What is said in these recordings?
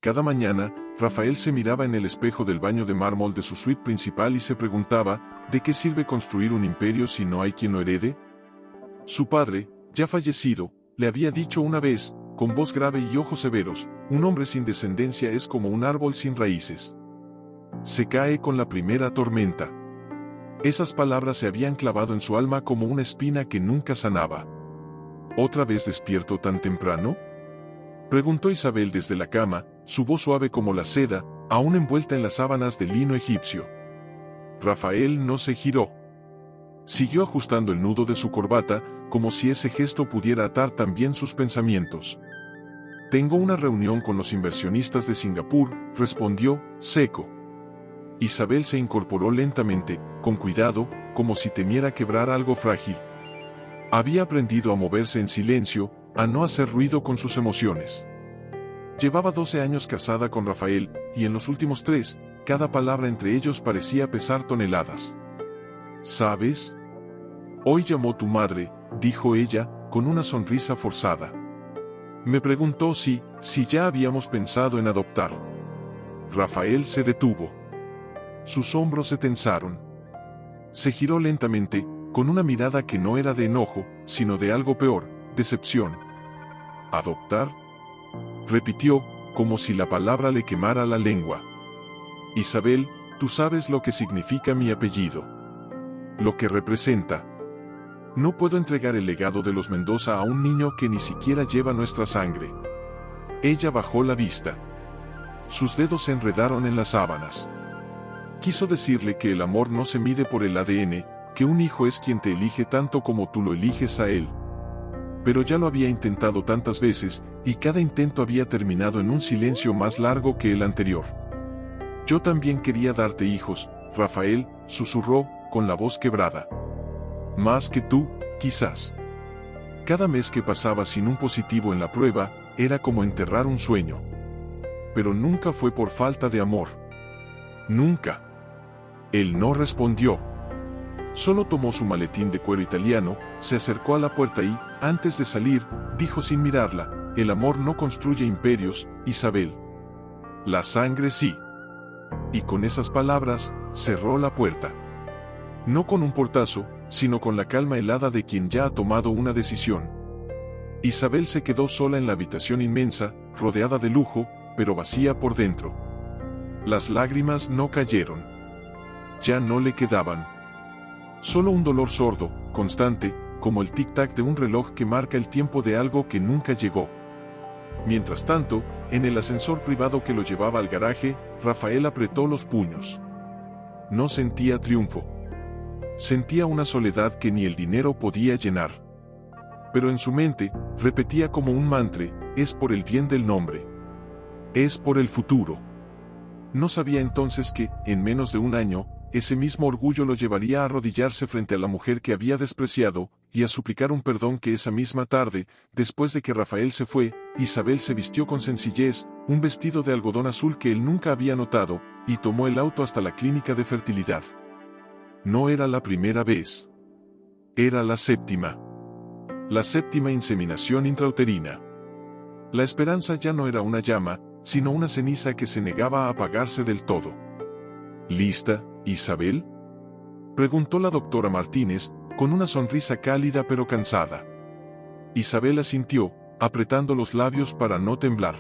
Cada mañana, Rafael se miraba en el espejo del baño de mármol de su suite principal y se preguntaba, ¿de qué sirve construir un imperio si no hay quien lo herede? Su padre, ya fallecido, le había dicho una vez, con voz grave y ojos severos, un hombre sin descendencia es como un árbol sin raíces. Se cae con la primera tormenta. Esas palabras se habían clavado en su alma como una espina que nunca sanaba. ¿Otra vez despierto tan temprano?, preguntó Isabel desde la cama, su voz suave como la seda, aún envuelta en las sábanas de lino egipcio. Rafael no se giró. Siguió ajustando el nudo de su corbata, como si ese gesto pudiera atar también sus pensamientos. Tengo una reunión con los inversionistas de Singapur, respondió, seco. Isabel se incorporó lentamente, con cuidado, como si temiera quebrar algo frágil. Había aprendido a moverse en silencio, a no hacer ruido con sus emociones. Llevaba 12 años casada con Rafael, y en los últimos 3, cada palabra entre ellos parecía pesar toneladas. ¿Sabes? Hoy llamó tu madre, dijo ella, con una sonrisa forzada. Me preguntó si ya habíamos pensado en adoptar. Rafael se detuvo. Sus hombros se tensaron. Se giró lentamente, con una mirada que no era de enojo, sino de algo peor, decepción. ¿Adoptar?, repitió, como si la palabra le quemara la lengua. Isabel, tú sabes lo que significa mi apellido. Lo que representa. No puedo entregar el legado de los Mendoza a un niño que ni siquiera lleva nuestra sangre. Ella bajó la vista. Sus dedos se enredaron en las sábanas. Quiso decirle que el amor no se mide por el ADN, que un hijo es quien te elige tanto como tú lo eliges a él. Pero ya lo había intentado tantas veces, y cada intento había terminado en un silencio más largo que el anterior. Yo también quería darte hijos, Rafael, susurró, con la voz quebrada. Más que tú, quizás. Cada mes que pasaba sin un positivo en la prueba, era como enterrar un sueño. Pero nunca fue por falta de amor. Nunca. Él no respondió. Solo tomó su maletín de cuero italiano, se acercó a la puerta y, antes de salir, dijo sin mirarla, el amor no construye imperios, Isabel. La sangre sí. Y con esas palabras, cerró la puerta. No con un portazo, sino con la calma helada de quien ya ha tomado una decisión. Isabel se quedó sola en la habitación inmensa, rodeada de lujo, pero vacía por dentro. Las lágrimas no cayeron. Ya no le quedaban. Solo un dolor sordo, constante, como el tic-tac de un reloj que marca el tiempo de algo que nunca llegó. Mientras tanto, en el ascensor privado que lo llevaba al garaje, Rafael apretó los puños. No sentía triunfo. Sentía una soledad que ni el dinero podía llenar. Pero en su mente, repetía como un mantra, es por el bien del nombre. Es por el futuro. No sabía entonces que, en menos de un año, ese mismo orgullo lo llevaría a arrodillarse frente a la mujer que había despreciado, y a suplicar un perdón que esa misma tarde, después de que Rafael se fue, Isabel se vistió con sencillez, un vestido de algodón azul que él nunca había notado, y tomó el auto hasta la clínica de fertilidad. No era la primera vez. Era la séptima. La séptima inseminación intrauterina. La esperanza ya no era una llama, sino una ceniza que se negaba a apagarse del todo. ¿Lista, Isabel?, preguntó la doctora Martínez, con una sonrisa cálida pero cansada. Isabel asintió, apretando los labios para no temblar.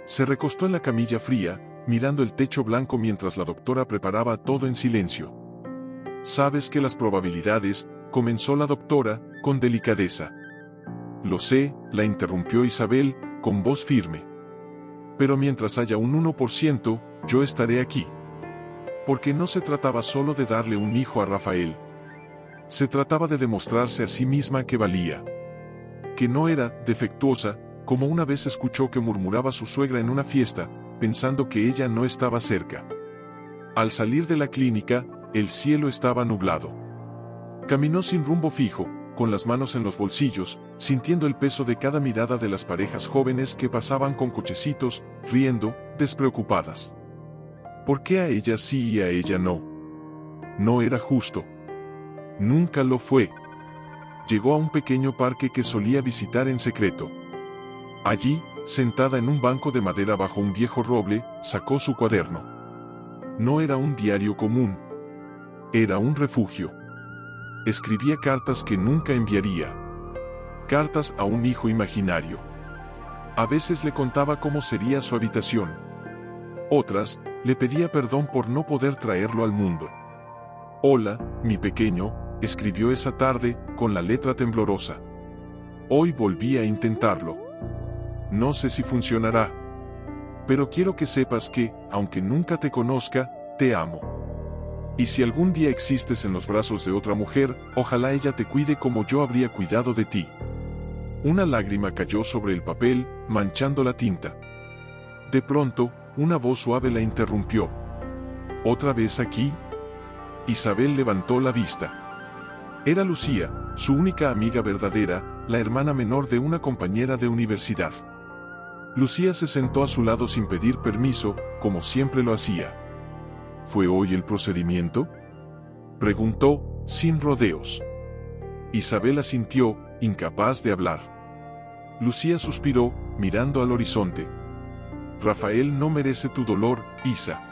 Se recostó en la camilla fría, mirando el techo blanco mientras la doctora preparaba todo en silencio. «Sabes que las probabilidades», comenzó la doctora, con delicadeza. «Lo sé», la interrumpió Isabel, con voz firme. «Pero mientras haya un 1%, yo estaré aquí». Porque no se trataba solo de darle un hijo a Rafael. Se trataba de demostrarse a sí misma que valía. Que no era defectuosa, como una vez escuchó que murmuraba su suegra en una fiesta, pensando que ella no estaba cerca. Al salir de la clínica, el cielo estaba nublado. Caminó sin rumbo fijo, con las manos en los bolsillos, sintiendo el peso de cada mirada de las parejas jóvenes que pasaban con cochecitos, riendo, despreocupadas. ¿Por qué a ella sí y a ella no? No era justo. Nunca lo fue. Llegó a un pequeño parque que solía visitar en secreto. Allí, sentada en un banco de madera bajo un viejo roble, sacó su cuaderno. No era un diario común. Era un refugio. Escribía cartas que nunca enviaría. Cartas a un hijo imaginario. A veces le contaba cómo sería su habitación. Otras, le pedía perdón por no poder traerlo al mundo. «Hola, mi pequeño», escribió esa tarde, con la letra temblorosa. «Hoy volví a intentarlo. No sé si funcionará. Pero quiero que sepas que, aunque nunca te conozca, te amo. Y si algún día existes en los brazos de otra mujer, ojalá ella te cuide como yo habría cuidado de ti». Una lágrima cayó sobre el papel, manchando la tinta. De pronto, una voz suave la interrumpió. «¿Otra vez aquí?». Isabel levantó la vista. Era Lucía, su única amiga verdadera, la hermana menor de una compañera de universidad. Lucía se sentó a su lado sin pedir permiso, como siempre lo hacía. «¿Fue hoy el procedimiento?», preguntó, sin rodeos. Isabel asintió, incapaz de hablar. Lucía suspiró, mirando al horizonte. «Rafael no merece tu dolor, Isa.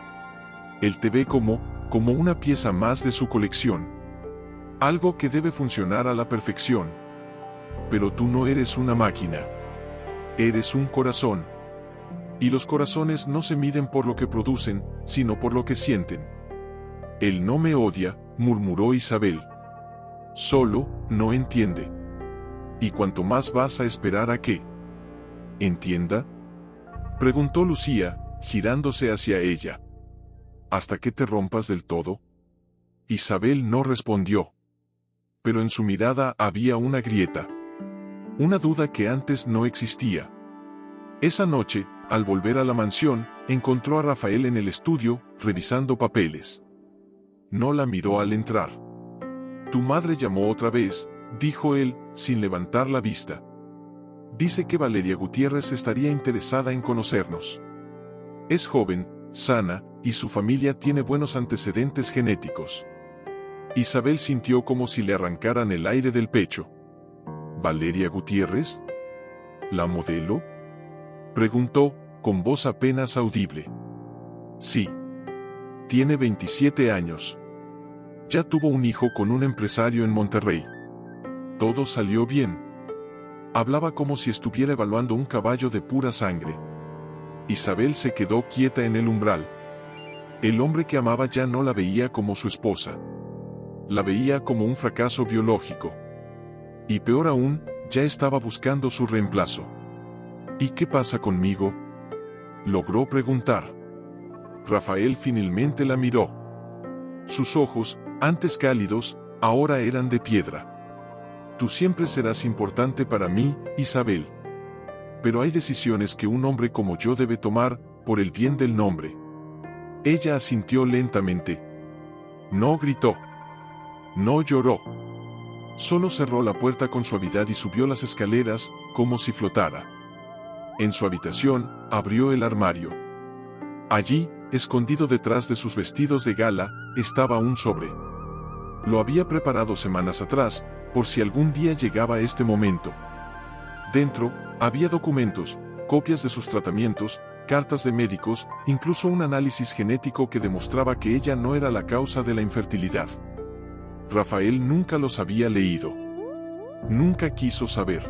Él te ve como una pieza más de su colección. Algo que debe funcionar a la perfección. Pero tú no eres una máquina. Eres un corazón. Y los corazones no se miden por lo que producen, sino por lo que sienten». «Él no me odia», murmuró Isabel. «Solo, no entiende». «¿Y cuánto más vas a esperar a que entienda?», preguntó Lucía, girándose hacia ella. «¿Hasta que te rompas del todo?». Isabel no respondió. Pero en su mirada había una grieta. Una duda que antes no existía. Esa noche, al volver a la mansión, encontró a Rafael en el estudio, revisando papeles. No la miró al entrar. «Tu madre llamó otra vez», dijo él, sin levantar la vista. «Dice que Valeria Gutiérrez estaría interesada en conocernos. Es joven, sana, y su familia tiene buenos antecedentes genéticos». Isabel sintió como si le arrancaran el aire del pecho. «¿Valeria Gutiérrez? ¿La modelo?», preguntó, con voz apenas audible. «Sí. Tiene 27 años. Ya tuvo un hijo con un empresario en Monterrey. Todo salió bien». Hablaba como si estuviera evaluando un caballo de pura sangre. Isabel se quedó quieta en el umbral. El hombre que amaba ya no la veía como su esposa. La veía como un fracaso biológico. Y peor aún, ya estaba buscando su reemplazo. «¿Y qué pasa conmigo?», logró preguntar. Rafael finalmente la miró. Sus ojos, antes cálidos, ahora eran de piedra. «Tú siempre serás importante para mí, Isabel. Pero hay decisiones que un hombre como yo debe tomar, por el bien del nombre». Ella asintió lentamente. No gritó. No lloró. Solo cerró la puerta con suavidad y subió las escaleras, como si flotara. En su habitación, abrió el armario. Allí, escondido detrás de sus vestidos de gala, estaba un sobre. Lo había preparado semanas atrás, por si algún día llegaba este momento. Dentro, había documentos, copias de sus tratamientos, cartas de médicos, incluso un análisis genético que demostraba que ella no era la causa de la infertilidad. Rafael nunca los había leído. Nunca quiso saber.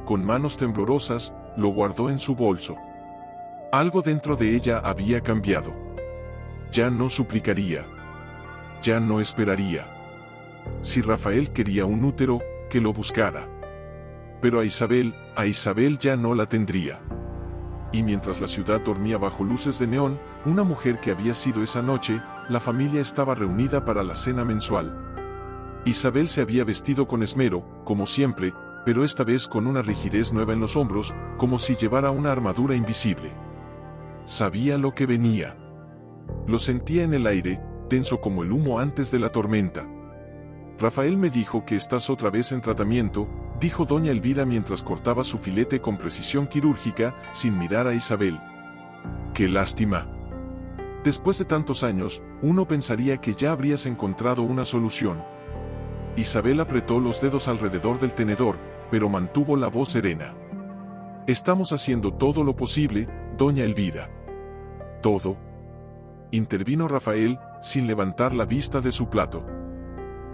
Con manos temblorosas, lo guardó en su bolso. Algo dentro de ella había cambiado. Ya no suplicaría. Ya no esperaría. Si Rafael quería un útero, que lo buscara. Pero a Isabel ya no la tendría. Y mientras la ciudad dormía bajo luces de neón, una mujer que había sido esa noche, la familia estaba reunida para la cena mensual. Isabel se había vestido con esmero, como siempre, pero esta vez con una rigidez nueva en los hombros, como si llevara una armadura invisible. Sabía lo que venía. Lo sentía en el aire, tenso como el humo antes de la tormenta. «Rafael me dijo que estás otra vez en tratamiento», dijo doña Elvira mientras cortaba su filete con precisión quirúrgica, sin mirar a Isabel. «Qué lástima. Después de tantos años, uno pensaría que ya habrías encontrado una solución». Isabel apretó los dedos alrededor del tenedor, pero mantuvo la voz serena. Estamos haciendo todo lo posible, doña Elvira. ¿Todo? Intervino Rafael, sin levantar la vista de su plato.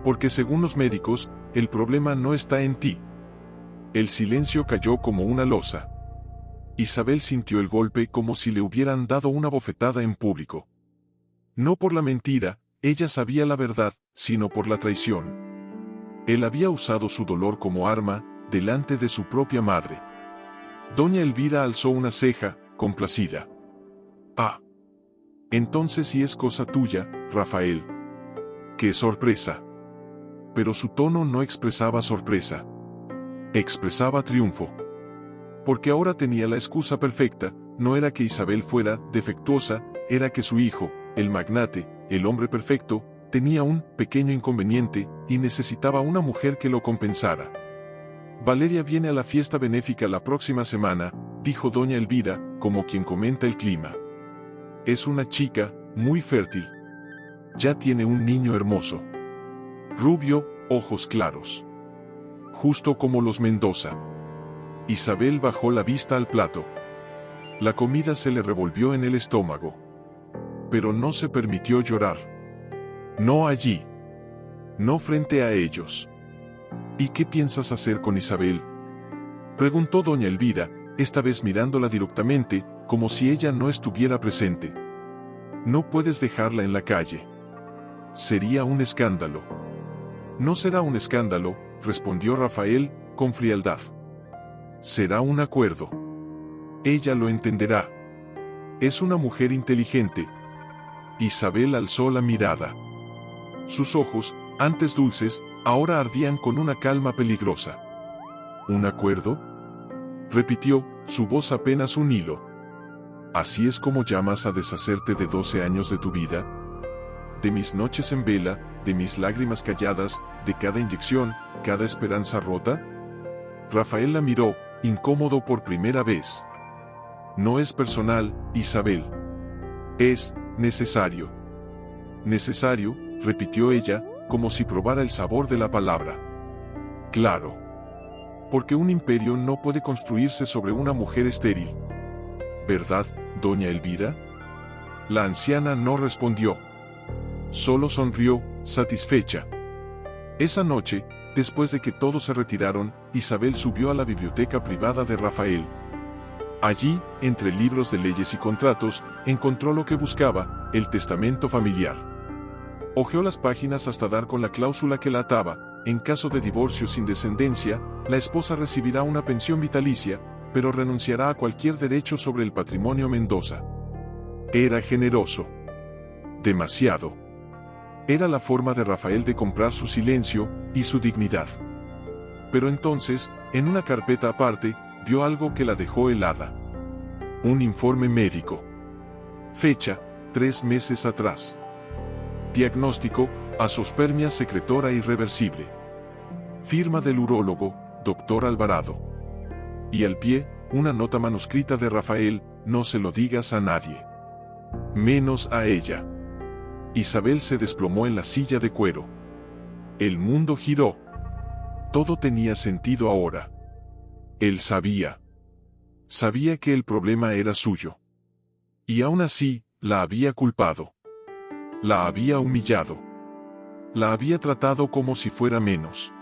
Porque según los médicos, el problema no está en ti. El silencio cayó como una losa. Isabel sintió el golpe como si le hubieran dado una bofetada en público. No por la mentira, ella sabía la verdad, sino por la traición. Él había usado su dolor como arma, delante de su propia madre. Doña Elvira alzó una ceja, complacida. Ah. Entonces sí es cosa tuya, Rafael. ¡Qué sorpresa! Pero su tono no expresaba sorpresa. Expresaba triunfo. Porque ahora tenía la excusa perfecta, no era que Isabel fuera defectuosa, era que su hijo, el magnate, el hombre perfecto, tenía un pequeño inconveniente y necesitaba una mujer que lo compensara. Valeria viene a la fiesta benéfica la próxima semana, dijo doña Elvira, como quien comenta el clima. Es una chica, muy fértil. Ya tiene un niño hermoso. Rubio, ojos claros. Justo como los Mendoza. Isabel bajó la vista al plato. La comida se le revolvió en el estómago. Pero no se permitió llorar. No allí. No frente a ellos. ¿Y qué piensas hacer con Isabel? Preguntó doña Elvira, esta vez mirándola directamente, como si ella no estuviera presente. No puedes dejarla en la calle. Sería un escándalo. No será un escándalo, respondió Rafael, con frialdad. Será un acuerdo. Ella lo entenderá. Es una mujer inteligente. Isabel alzó la mirada. Sus ojos, antes dulces, ahora ardían con una calma peligrosa. ¿Un acuerdo? Repitió, su voz apenas un hilo. ¿Así es como llamas a deshacerte de 12 años de tu vida? De mis noches en vela, de mis lágrimas calladas, de cada inyección, cada esperanza rota. Rafael la miró, incómodo por primera vez. No es personal, Isabel. Es necesario. Necesario, repitió ella, como si probara el sabor de la palabra. Claro. Porque un imperio no puede construirse sobre una mujer estéril. ¿Verdad, doña Elvira? La anciana no respondió. Solo sonrió, satisfecha. Esa noche, después de que todos se retiraron, Isabel subió a la biblioteca privada de Rafael. Allí, entre libros de leyes y contratos, encontró lo que buscaba, el testamento familiar. Hojeó las páginas hasta dar con la cláusula que la ataba. En caso de divorcio sin descendencia, la esposa recibirá una pensión vitalicia, pero renunciará a cualquier derecho sobre el patrimonio Mendoza. Era generoso. Demasiado. Era la forma de Rafael de comprar su silencio y su dignidad. Pero entonces, en una carpeta aparte, vio algo que la dejó helada. Un informe médico. Fecha, 3 meses atrás. Diagnóstico, azospermia secretora irreversible. Firma del urólogo, Dr. Alvarado. Y al pie, una nota manuscrita de Rafael, no se lo digas a nadie. Menos a ella. Isabel se desplomó en la silla de cuero. El mundo giró. Todo tenía sentido ahora. Él sabía. Sabía que el problema era suyo. Y aún así, la había culpado. La había humillado. La había tratado como si fuera menos.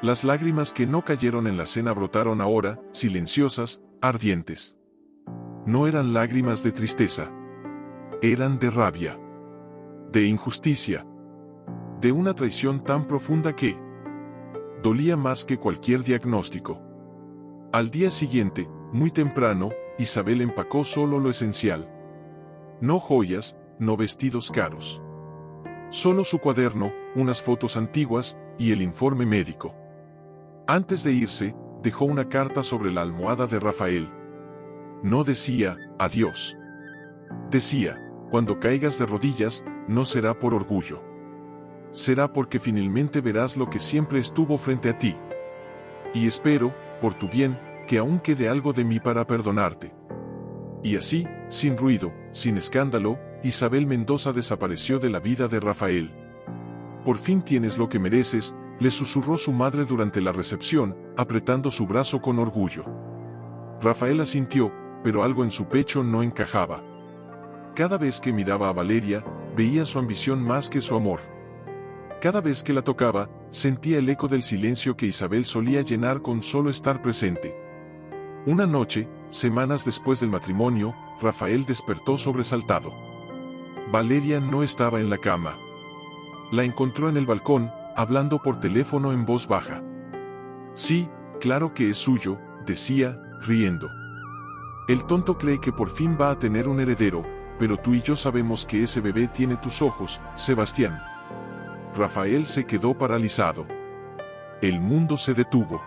Las lágrimas que no cayeron en la cena brotaron ahora, silenciosas, ardientes. No eran lágrimas de tristeza. Eran de rabia. De injusticia. De una traición tan profunda que dolía más que cualquier diagnóstico. Al día siguiente, muy temprano, Isabel empacó solo lo esencial. No joyas, no vestidos caros. Solo su cuaderno, unas fotos antiguas, y el informe médico. Antes de irse, dejó una carta sobre la almohada de Rafael. No decía, adiós. Decía, cuando caigas de rodillas, no será por orgullo. Será porque finalmente verás lo que siempre estuvo frente a ti. Y espero, por tu bien, que aún quede algo de mí para perdonarte. Y así, sin ruido, sin escándalo, Isabel Mendoza desapareció de la vida de Rafael. Por fin tienes lo que mereces, le susurró su madre durante la recepción, apretando su brazo con orgullo. Rafael asintió, pero algo en su pecho no encajaba. Cada vez que miraba a Valeria, veía su ambición más que su amor. Cada vez que la tocaba, sentía el eco del silencio que Isabel solía llenar con solo estar presente. Una noche, semanas después del matrimonio, Rafael despertó sobresaltado. Valeria no estaba en la cama. La encontró en el balcón, hablando por teléfono en voz baja. Sí, claro que es suyo, decía, riendo. El tonto cree que por fin va a tener un heredero, pero tú y yo sabemos que ese bebé tiene tus ojos, Sebastián. Rafael se quedó paralizado. El mundo se detuvo.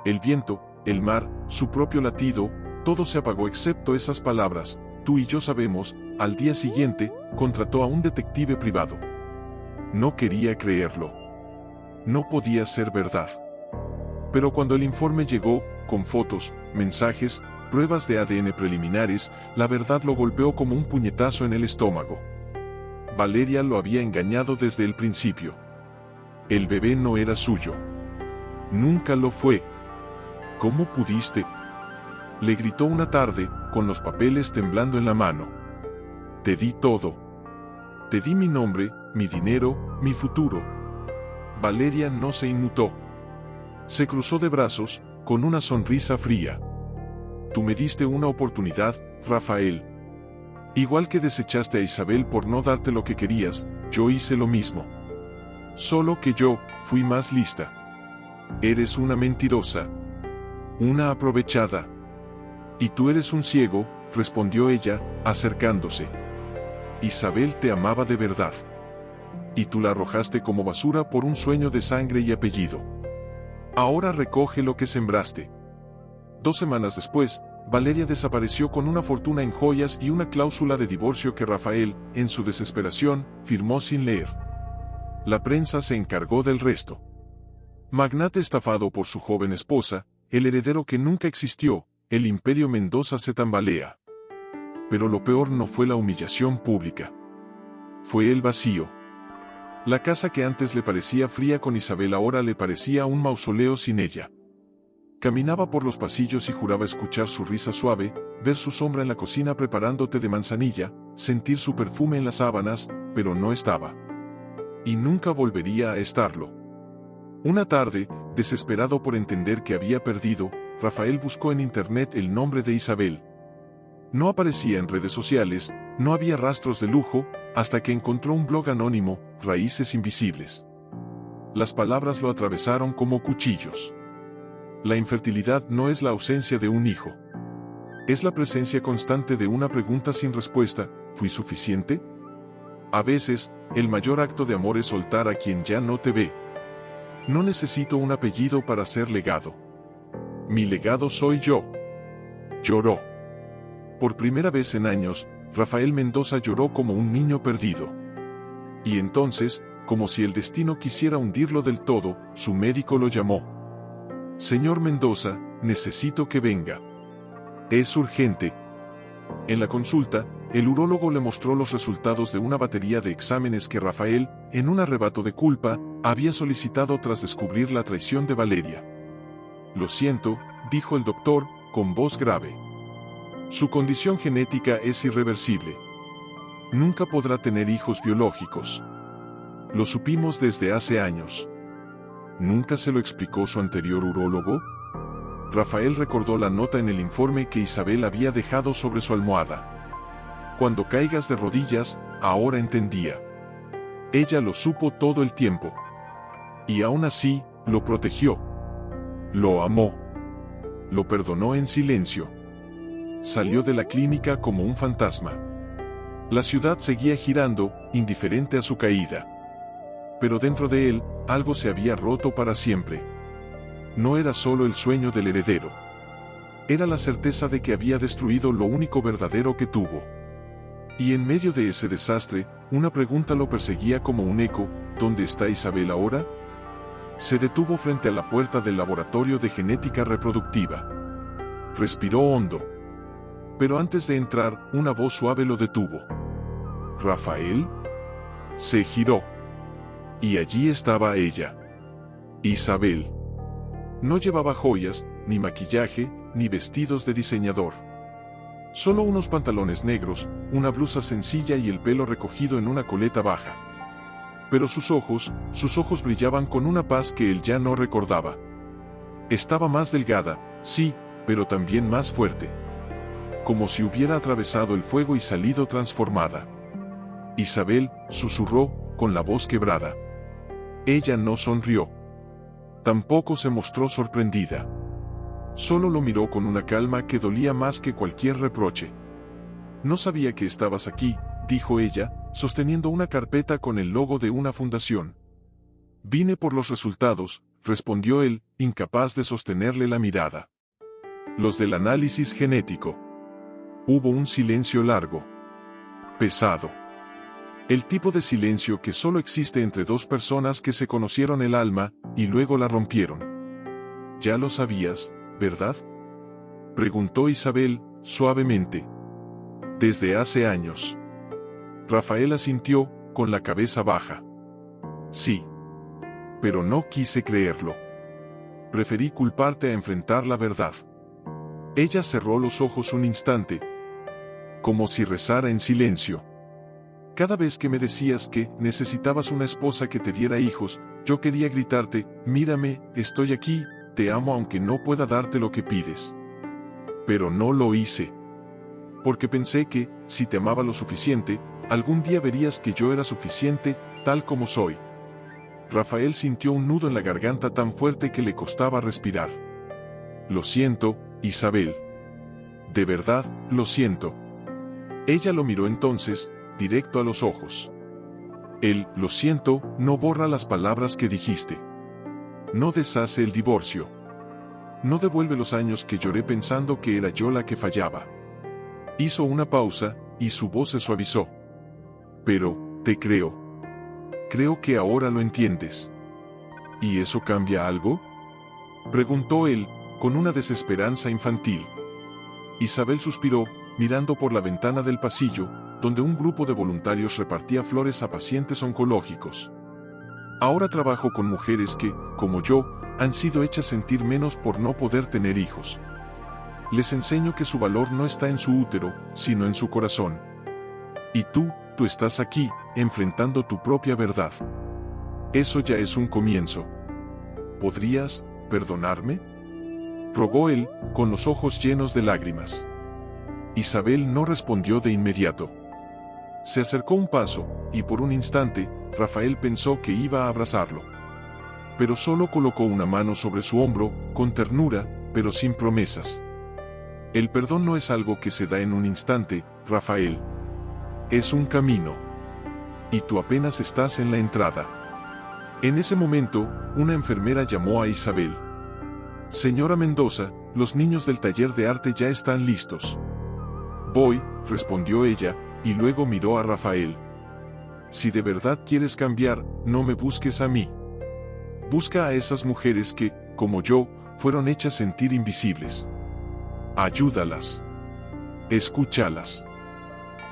El viento, el mar, su propio latido, todo se apagó excepto esas palabras. Tú y yo sabemos. Al día siguiente, contrató a un detective privado. No quería creerlo. No podía ser verdad. Pero cuando el informe llegó, con fotos, mensajes, pruebas de ADN preliminares, la verdad lo golpeó como un puñetazo en el estómago. Valeria lo había engañado desde el principio. El bebé no era suyo. Nunca lo fue. ¿Cómo pudiste? Le gritó una tarde, con los papeles temblando en la mano. Te di todo. Te di mi nombre, mi dinero, mi futuro. Valeria no se inmutó. Se cruzó de brazos, con una sonrisa fría. Tú me diste una oportunidad, Rafael. Igual que desechaste a Isabel por no darte lo que querías, yo hice lo mismo. Solo que yo, fui más lista. Eres una mentirosa. Una aprovechada. Y tú eres un ciego, respondió ella, acercándose. Isabel te amaba de verdad. Y tú la arrojaste como basura por un sueño de sangre y apellido. Ahora recoge lo que sembraste. 2 semanas después, Valeria desapareció con una fortuna en joyas y una cláusula de divorcio que Rafael, en su desesperación, firmó sin leer. La prensa se encargó del resto. Magnate estafado por su joven esposa, el heredero que nunca existió, el imperio Mendoza se tambalea. Pero lo peor no fue la humillación pública. Fue el vacío. La casa que antes le parecía fría con Isabel ahora le parecía un mausoleo sin ella. Caminaba por los pasillos y juraba escuchar su risa suave, ver su sombra en la cocina preparando té de manzanilla, sentir su perfume en las sábanas, pero no estaba. Y nunca volvería a estarlo. Una tarde, desesperado por entender que había perdido, Rafael buscó en internet el nombre de Isabel. No aparecía en redes sociales, no había rastros de lujo, hasta que encontró un blog anónimo, Raíces Invisibles. Las palabras lo atravesaron como cuchillos. La infertilidad no es la ausencia de un hijo. Es la presencia constante de una pregunta sin respuesta, ¿fui suficiente? A veces, el mayor acto de amor es soltar a quien ya no te ve. No necesito un apellido para ser legado. Mi legado soy yo. Lloró. Por primera vez en años, Rafael Mendoza lloró como un niño perdido. Y entonces, como si el destino quisiera hundirlo del todo, su médico lo llamó. Señor Mendoza, necesito que venga. Es urgente. En la consulta, el urólogo le mostró los resultados de una batería de exámenes que Rafael, en un arrebato de culpa, había solicitado tras descubrir la traición de Valeria. Lo siento, dijo el doctor, con voz grave. Su condición genética es irreversible. Nunca podrá tener hijos biológicos. Lo supimos desde hace años. ¿Nunca se lo explicó su anterior urólogo? Rafael recordó la nota en el informe que Isabel había dejado sobre su almohada. Cuando caigas de rodillas, ahora entendía. Ella lo supo todo el tiempo. Y aún así, lo protegió. Lo amó. Lo perdonó en silencio. Salió de la clínica como un fantasma. La ciudad seguía girando, indiferente a su caída. Pero dentro de él, algo se había roto para siempre. No era solo el sueño del heredero. Era la certeza de que había destruido lo único verdadero que tuvo. Y en medio de ese desastre, una pregunta lo perseguía como un eco: ¿dónde está Isabel ahora? Se detuvo frente a la puerta del laboratorio de genética reproductiva. Respiró hondo. Pero antes de entrar, una voz suave lo detuvo. ¿Rafael? Se giró. Y allí estaba ella. Isabel. No llevaba joyas, ni maquillaje, ni vestidos de diseñador. Solo unos pantalones negros, una blusa sencilla y el pelo recogido en una coleta baja. Pero sus ojos brillaban con una paz que él ya no recordaba. Estaba más delgada, sí, pero también más fuerte. Como si hubiera atravesado el fuego y salido transformada. Isabel, susurró, con la voz quebrada. Ella no sonrió. Tampoco se mostró sorprendida. Solo lo miró con una calma que dolía más que cualquier reproche. No sabía que estabas aquí, dijo ella, sosteniendo una carpeta con el logo de una fundación. Vine por los resultados, respondió él, incapaz de sostenerle la mirada. Los del análisis genético. Hubo un silencio largo. Pesado. El tipo de silencio que solo existe entre dos personas que se conocieron el alma, y luego la rompieron. Ya lo sabías, ¿verdad? Preguntó Isabel, suavemente. Desde hace años. Rafael asintió, con la cabeza baja. Sí. Pero no quise creerlo. Preferí culparte a enfrentar la verdad. Ella cerró los ojos un instante, como si rezara en silencio. Cada vez que me decías que necesitabas una esposa que te diera hijos, yo quería gritarte, mírame, estoy aquí, te amo aunque no pueda darte lo que pides. Pero no lo hice. Porque pensé que, si te amaba lo suficiente, algún día verías que yo era suficiente, tal como soy. Rafael sintió un nudo en la garganta tan fuerte que le costaba respirar. Lo siento, Isabel. De verdad, lo siento. Ella lo miró entonces, directo a los ojos. El lo siento no borra las palabras que dijiste. No deshace el divorcio. No devuelve los años que lloré pensando que era yo la que fallaba. Hizo una pausa, y su voz se suavizó. Pero, te creo. Creo que ahora lo entiendes. ¿Y eso cambia algo? Preguntó él, con una desesperanza infantil. Isabel suspiró, mirando por la ventana del pasillo, donde un grupo de voluntarios repartía flores a pacientes oncológicos. Ahora trabajo con mujeres que, como yo, han sido hechas sentir menos por no poder tener hijos. Les enseño que su valor no está en su útero, sino en su corazón. Y tú estás aquí, enfrentando tu propia verdad. Eso ya es un comienzo. ¿Podrías perdonarme? Rogó él, con los ojos llenos de lágrimas. Isabel no respondió de inmediato. Se acercó un paso, y por un instante, Rafael pensó que iba a abrazarlo. Pero solo colocó una mano sobre su hombro, con ternura, pero sin promesas. El perdón no es algo que se da en un instante, Rafael. Es un camino. Y tú apenas estás en la entrada. En ese momento, una enfermera llamó a Isabel. Señora Mendoza, los niños del taller de arte ya están listos. Voy, respondió ella, y luego miró a Rafael. Si de verdad quieres cambiar, no me busques a mí. Busca a esas mujeres que, como yo, fueron hechas sentir invisibles. Ayúdalas. Escúchalas.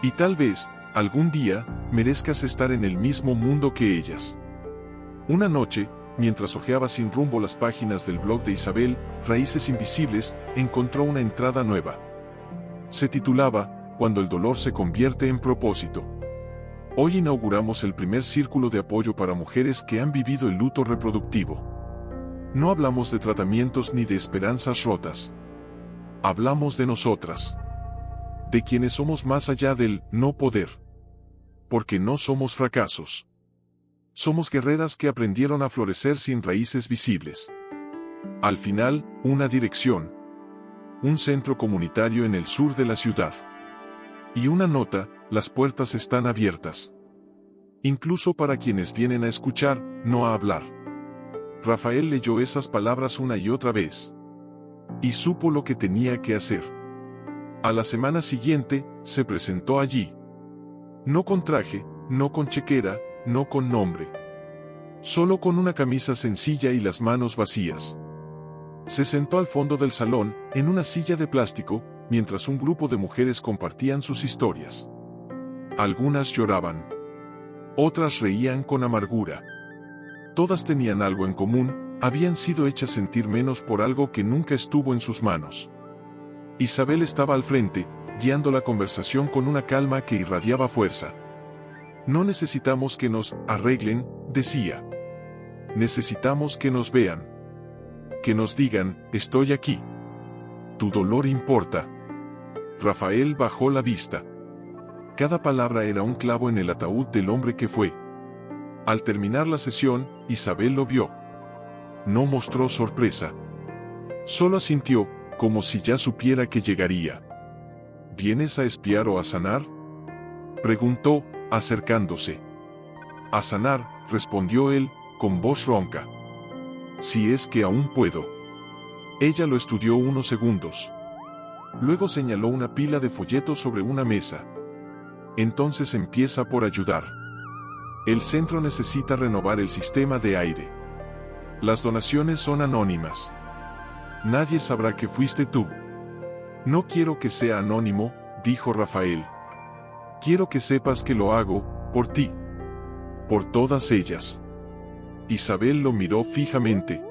Y tal vez, algún día, merezcas estar en el mismo mundo que ellas. Una noche, mientras hojeaba sin rumbo las páginas del blog de Isabel, Raíces Invisibles, encontró una entrada nueva. Se titulaba, Cuando el dolor se convierte en propósito. Hoy inauguramos el primer círculo de apoyo para mujeres que han vivido el luto reproductivo. No hablamos de tratamientos ni de esperanzas rotas. Hablamos de nosotras. De quienes somos más allá del no poder. Porque no somos fracasos. Somos guerreras que aprendieron a florecer sin raíces visibles. Al final, una dirección. Un centro comunitario en el sur de la ciudad. Y una nota, las puertas están abiertas. Incluso para quienes vienen a escuchar, no a hablar. Rafael leyó esas palabras una y otra vez. Y supo lo que tenía que hacer. A la semana siguiente, se presentó allí. No con traje, no con chequera, no con nombre. Solo con una camisa sencilla y las manos vacías. Se sentó al fondo del salón, en una silla de plástico, mientras un grupo de mujeres compartían sus historias. Algunas lloraban. Otras reían con amargura. Todas tenían algo en común, habían sido hechas sentir menos por algo que nunca estuvo en sus manos. Isabel estaba al frente, guiando la conversación con una calma que irradiaba fuerza. No necesitamos que nos arreglen, decía. Necesitamos que nos vean. Que nos digan, estoy aquí. Tu dolor importa. Rafael bajó la vista. Cada palabra era un clavo en el ataúd del hombre que fue. Al terminar la sesión, Isabel lo vio. No mostró sorpresa. Solo asintió, como si ya supiera que llegaría. ¿Vienes a espiar o a sanar?, preguntó, acercándose. A sanar, respondió él, con voz ronca. Si es que aún puedo. Ella lo estudió unos segundos. Luego señaló una pila de folletos sobre una mesa. Entonces empieza por ayudar. El centro necesita renovar el sistema de aire. Las donaciones son anónimas. Nadie sabrá que fuiste tú. No quiero que sea anónimo, dijo Rafael. Quiero que sepas que lo hago, por ti. Por todas ellas. Isabel lo miró fijamente.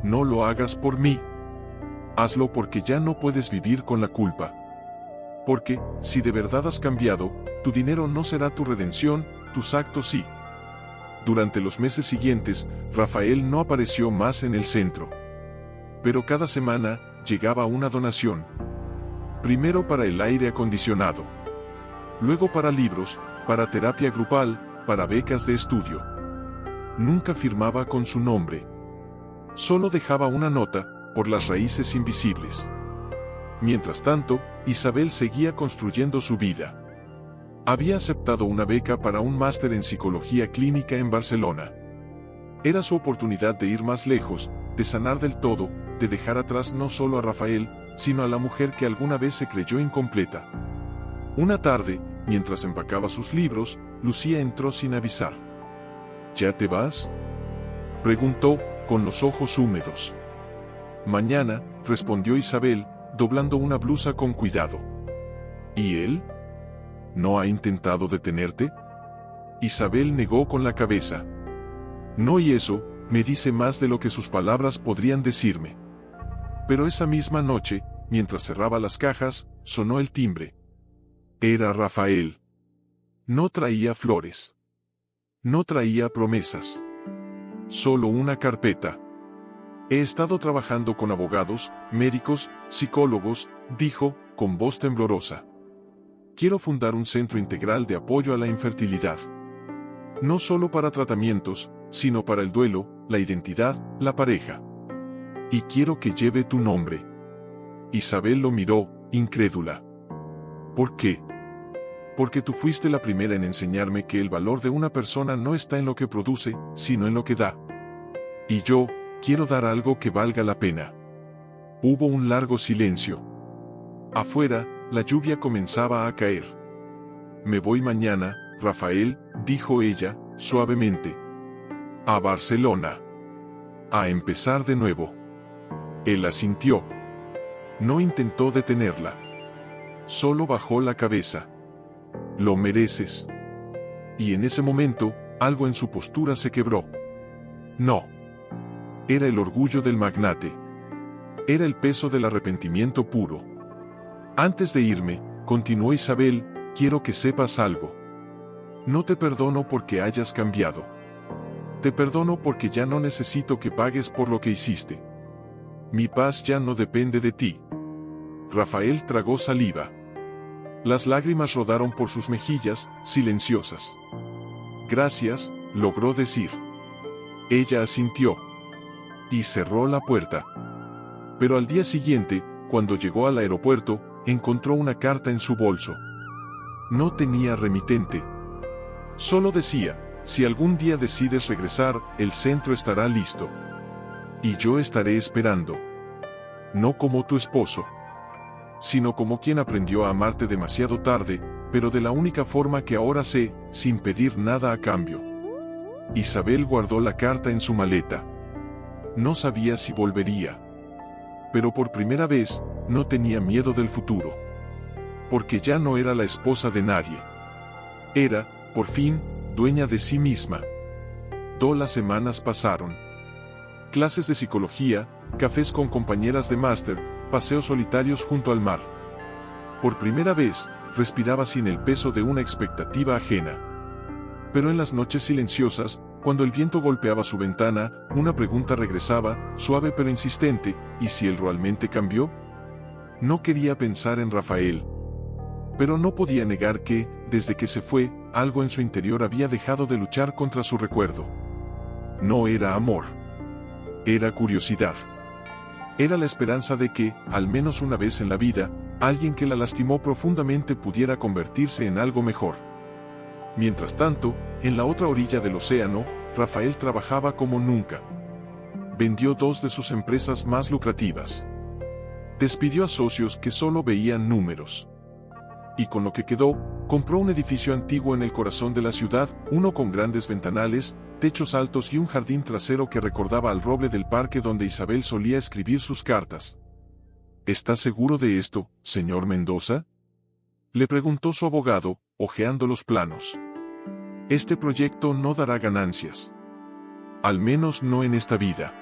No lo hagas por mí. Hazlo porque ya no puedes vivir con la culpa. Porque, si de verdad has cambiado, tu dinero no será tu redención, tus actos sí. Durante los meses siguientes, Rafael no apareció más en el centro. Pero cada semana, llegaba una donación. Primero para el aire acondicionado. Luego para libros, para terapia grupal, para becas de estudio. Nunca firmaba con su nombre. Solo dejaba una nota, por las raíces invisibles. Mientras tanto, Isabel seguía construyendo su vida. Había aceptado una beca para un máster en psicología clínica en Barcelona. Era su oportunidad de ir más lejos, de sanar del todo, de dejar atrás no solo a Rafael, sino a la mujer que alguna vez se creyó incompleta. Una tarde, mientras empacaba sus libros, Lucía entró sin avisar. ¿Ya te vas?, preguntó, con los ojos húmedos. Mañana, respondió Isabel, doblando una blusa con cuidado. ¿Y él? ¿No ha intentado detenerte? Isabel negó con la cabeza. No, y eso me dice más de lo que sus palabras podrían decirme. Pero esa misma noche, mientras cerraba las cajas, sonó el timbre. Era Rafael. No traía flores. No traía promesas. Solo una carpeta. He estado trabajando con abogados, médicos, psicólogos, dijo, con voz temblorosa. Quiero fundar un centro integral de apoyo a la infertilidad. No solo para tratamientos, sino para el duelo, la identidad, la pareja. Y quiero que lleve tu nombre. Isabel lo miró, incrédula. ¿Por qué? Porque tú fuiste la primera en enseñarme que el valor de una persona no está en lo que produce, sino en lo que da. Y yo, quiero dar algo que valga la pena. Hubo un largo silencio. Afuera, la lluvia comenzaba a caer. Me voy mañana, Rafael, dijo ella, suavemente. A Barcelona. A empezar de nuevo. Él asintió. No intentó detenerla. Solo bajó la cabeza. Lo mereces. Y en ese momento, algo en su postura se quebró. No. Era el orgullo del magnate. Era el peso del arrepentimiento puro. Antes de irme, continuó Isabel, quiero que sepas algo. No te perdono porque hayas cambiado. Te perdono porque ya no necesito que pagues por lo que hiciste. Mi paz ya no depende de ti. Rafael tragó saliva. Las lágrimas rodaron por sus mejillas, silenciosas. Gracias, logró decir. Ella asintió. Y cerró la puerta. Pero al día siguiente, cuando llegó al aeropuerto, encontró una carta en su bolso. No tenía remitente. Solo decía, si algún día decides regresar, el centro estará listo. Y yo estaré esperando. No como tu esposo, sino como quien aprendió a amarte demasiado tarde, pero de la única forma que ahora sé, sin pedir nada a cambio. Isabel guardó la carta en su maleta. No sabía si volvería. Pero por primera vez, no tenía miedo del futuro. Porque ya no era la esposa de nadie. Era, por fin, dueña de sí misma. Las semanas pasaron. Clases de psicología, cafés con compañeras de máster, paseos solitarios junto al mar. Por primera vez, respiraba sin el peso de una expectativa ajena. Pero en las noches silenciosas, cuando el viento golpeaba su ventana, una pregunta regresaba, suave pero insistente: ¿y si él realmente cambió? No quería pensar en Rafael. Pero no podía negar que, desde que se fue, algo en su interior había dejado de luchar contra su recuerdo. No era amor. Era curiosidad. Era la esperanza de que, al menos una vez en la vida, alguien que la lastimó profundamente pudiera convertirse en algo mejor. Mientras tanto, en la otra orilla del océano, Rafael trabajaba como nunca. Vendió 2 de sus empresas más lucrativas. Despidió a socios que solo veían números. Y con lo que quedó, compró un edificio antiguo en el corazón de la ciudad, uno con grandes ventanales, techos altos y un jardín trasero que recordaba al roble del parque donde Isabel solía escribir sus cartas. ¿Está seguro de esto, señor Mendoza?, le preguntó su abogado, hojeando los planos. Este proyecto no dará ganancias. Al menos no en esta vida.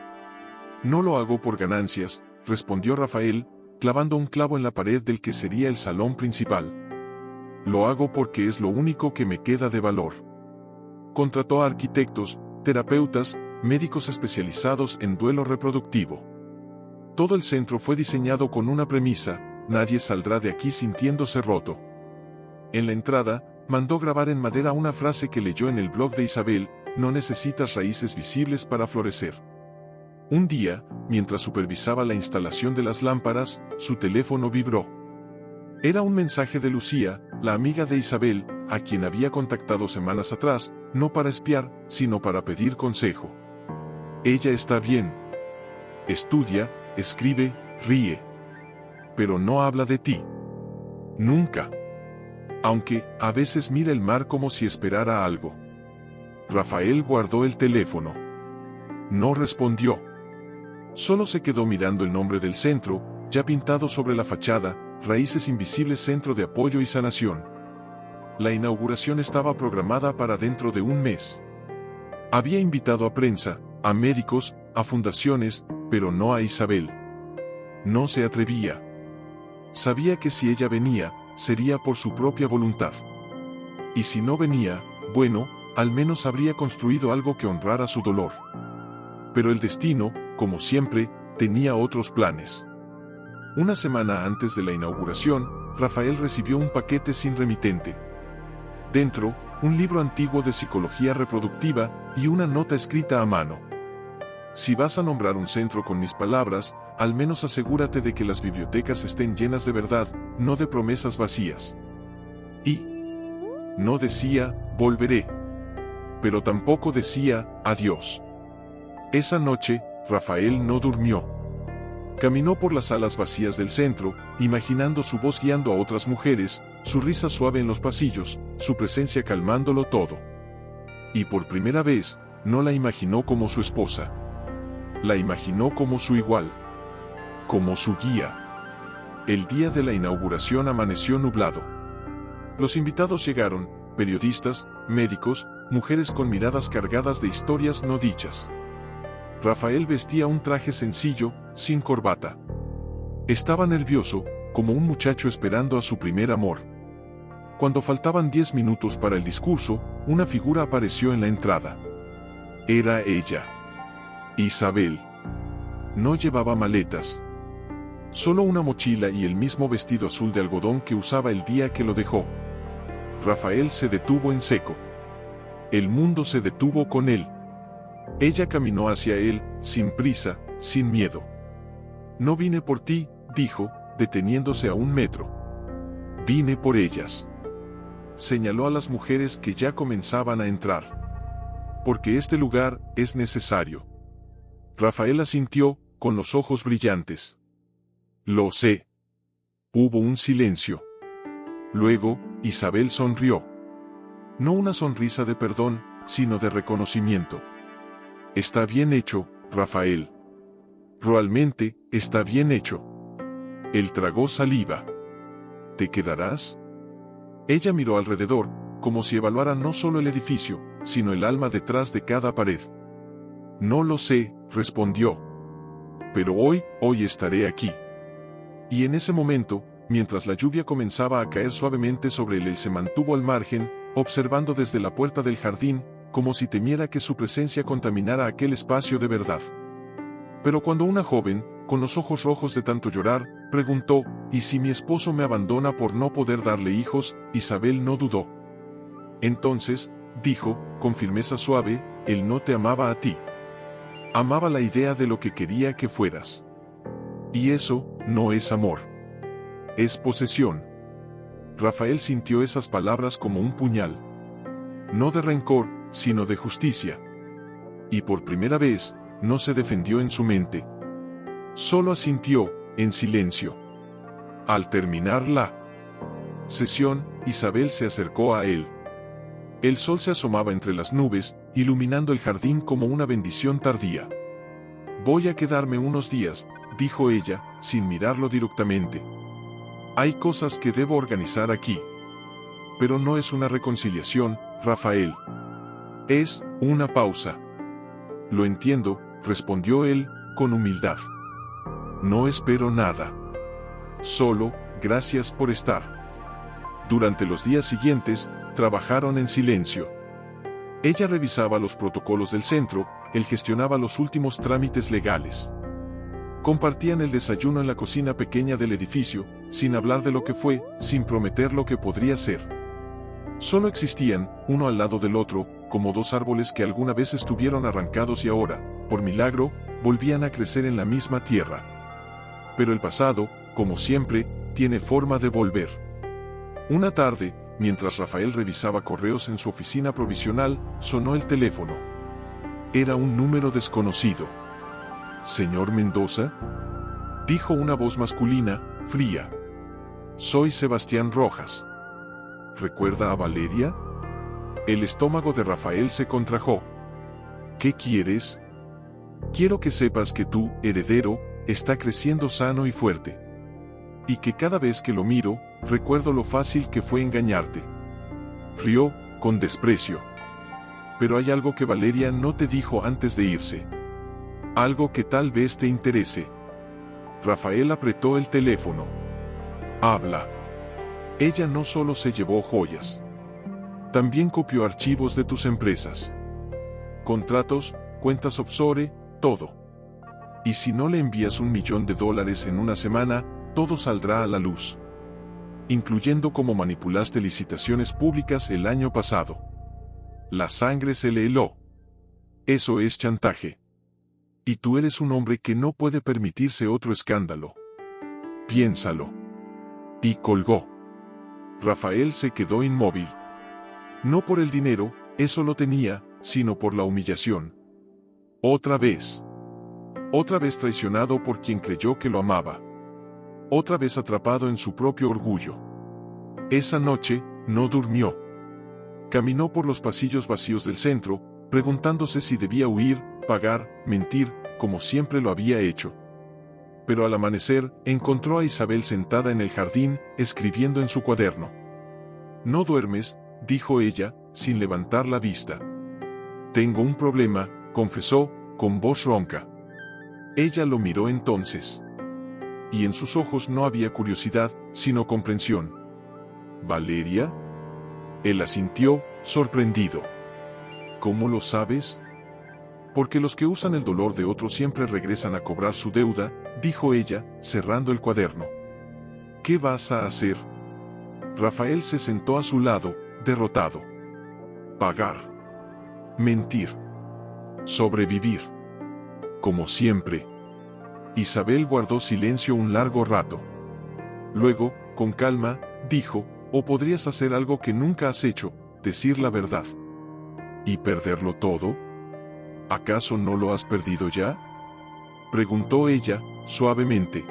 No lo hago por ganancias, respondió Rafael, clavando un clavo en la pared del que sería el salón principal. Lo hago porque es lo único que me queda de valor. Contrató a arquitectos, terapeutas, médicos especializados en duelo reproductivo. Todo el centro fue diseñado con una premisa: nadie saldrá de aquí sintiéndose roto. En la entrada, mandó grabar en madera una frase que leyó en el blog de Isabel: no necesitas raíces visibles para florecer. Un día, mientras supervisaba la instalación de las lámparas, su teléfono vibró. Era un mensaje de Lucía, la amiga de Isabel, a quien había contactado semanas atrás, no para espiar, sino para pedir consejo. Ella está bien. Estudia, escribe, ríe. Pero no habla de ti. Nunca. Aunque, a veces mira el mar como si esperara algo. Rafael guardó el teléfono. No respondió. Solo se quedó mirando el nombre del centro, ya pintado sobre la fachada: Raíces Invisibles Centro de Apoyo y Sanación. La inauguración estaba programada para dentro de un mes. Había invitado a prensa, a médicos, a fundaciones, pero no a Isabel. No se atrevía. Sabía que si ella venía, sería por su propia voluntad. Y si no venía, bueno, al menos habría construido algo que honrara su dolor. Pero el destino, como siempre, tenía otros planes. Una semana antes de la inauguración, Rafael recibió un paquete sin remitente. Dentro, un libro antiguo de psicología reproductiva y una nota escrita a mano. Si vas a nombrar un centro con mis palabras, al menos asegúrate de que las bibliotecas estén llenas de verdad, no de promesas vacías. Y no decía: volveré. Pero tampoco decía: adiós. Esa noche, Rafael no durmió. Caminó por las salas vacías del centro, imaginando su voz guiando a otras mujeres, su risa suave en los pasillos, su presencia calmándolo todo. Y por primera vez, no la imaginó como su esposa. La imaginó como su igual. Como su guía. El día de la inauguración amaneció nublado. Los invitados llegaron: periodistas, médicos, mujeres con miradas cargadas de historias no dichas. Rafael vestía un traje sencillo, sin corbata. Estaba nervioso, como un muchacho esperando a su primer amor. Cuando faltaban 10 minutos para el discurso, una figura apareció en la entrada. Era ella. Isabel. No llevaba maletas. Solo una mochila y el mismo vestido azul de algodón que usaba el día que lo dejó. Rafael se detuvo en seco. El mundo se detuvo con él. Ella caminó hacia él, sin prisa, sin miedo. No vine por ti, dijo, deteniéndose a 1 metro. Vine por ellas. Señaló a las mujeres que ya comenzaban a entrar. Porque este lugar es necesario. Rafael asintió, con los ojos brillantes. Lo sé. Hubo un silencio. Luego, Isabel sonrió. No una sonrisa de perdón, sino de reconocimiento. Está bien hecho, Rafael. Realmente, está bien hecho. Él tragó saliva. ¿Te quedarás? Ella miró alrededor, como si evaluara no solo el edificio, sino el alma detrás de cada pared. No lo sé, respondió. Pero hoy estaré aquí. Y en ese momento, mientras la lluvia comenzaba a caer suavemente sobre él se mantuvo al margen, observando desde la puerta del jardín, como si temiera que su presencia contaminara aquel espacio de verdad. Pero cuando una joven, con los ojos rojos de tanto llorar, preguntó, ¿y si mi esposo me abandona por no poder darle hijos?, Isabel no dudó. Entonces, dijo, con firmeza suave, él no te amaba a ti. Amaba la idea de lo que quería que fueras. Y eso, no es amor. Es posesión. Rafael sintió esas palabras como un puñal. No de rencor, sino de justicia. Y por primera vez, no se defendió en su mente. Solo asintió, en silencio. Al terminar la sesión, Isabel se acercó a él. El sol se asomaba entre las nubes, iluminando el jardín como una bendición tardía. Voy a quedarme unos días, dijo ella, sin mirarlo directamente. Hay cosas que debo organizar aquí. Pero no es una reconciliación, Rafael. Es una pausa. Lo entiendo, respondió él, con humildad. No espero nada. Solo, gracias por estar. Durante los días siguientes, trabajaron en silencio. Ella revisaba los protocolos del centro, él gestionaba los últimos trámites legales. Compartían el desayuno en la cocina pequeña del edificio, sin hablar de lo que fue, sin prometer lo que podría ser. Solo existían, uno al lado del otro, como dos árboles que alguna vez estuvieron arrancados y ahora, por milagro, volvían a crecer en la misma tierra. Pero el pasado, como siempre, tiene forma de volver. Una tarde, mientras Rafael revisaba correos en su oficina provisional, sonó el teléfono. Era un número desconocido. ¿Señor Mendoza?, dijo una voz masculina, fría. Soy Sebastián Rojas. ¿Recuerda a Valeria? El estómago de Rafael se contrajo. ¿Qué quieres? Quiero que sepas que tu heredero está creciendo sano y fuerte. Y que cada vez que lo miro, recuerdo lo fácil que fue engañarte. Rió, con desprecio. Pero hay algo que Valeria no te dijo antes de irse. Algo que tal vez te interese. Rafael apretó el teléfono. Habla. Ella no solo se llevó joyas. También copió archivos de tus empresas. Contratos, cuentas offshore, todo. Y si no le envías $1 millón en una semana, todo saldrá a la luz. Incluyendo cómo manipulaste licitaciones públicas el año pasado. La sangre se le heló. Eso es chantaje. Y tú eres un hombre que no puede permitirse otro escándalo. Piénsalo. Y colgó. Rafael se quedó inmóvil. No por el dinero, eso lo tenía, sino por la humillación. Otra vez. Otra vez traicionado por quien creyó que lo amaba. Otra vez atrapado en su propio orgullo. Esa noche, no durmió. Caminó por los pasillos vacíos del centro, preguntándose si debía huir, pagar, mentir, como siempre lo había hecho. Pero al amanecer, encontró a Isabel sentada en el jardín, escribiendo en su cuaderno. «¿No duermes?», dijo ella, sin levantar la vista. «Tengo un problema», confesó, con voz ronca. Ella lo miró entonces. Y en sus ojos no había curiosidad, sino comprensión. «¿Valeria?». Él asintió, sorprendido. «¿Cómo lo sabes?». «Porque los que usan el dolor de otros siempre regresan a cobrar su deuda», dijo ella, cerrando el cuaderno. «¿Qué vas a hacer?». Rafael se sentó a su lado, derrotado. «Pagar. Mentir. Sobrevivir. Como siempre». Isabel guardó silencio un largo rato. Luego, con calma, dijo, «O podrías hacer algo que nunca has hecho, decir la verdad». «¿Y perderlo todo? ¿Acaso no lo has perdido ya?», preguntó ella, suavemente.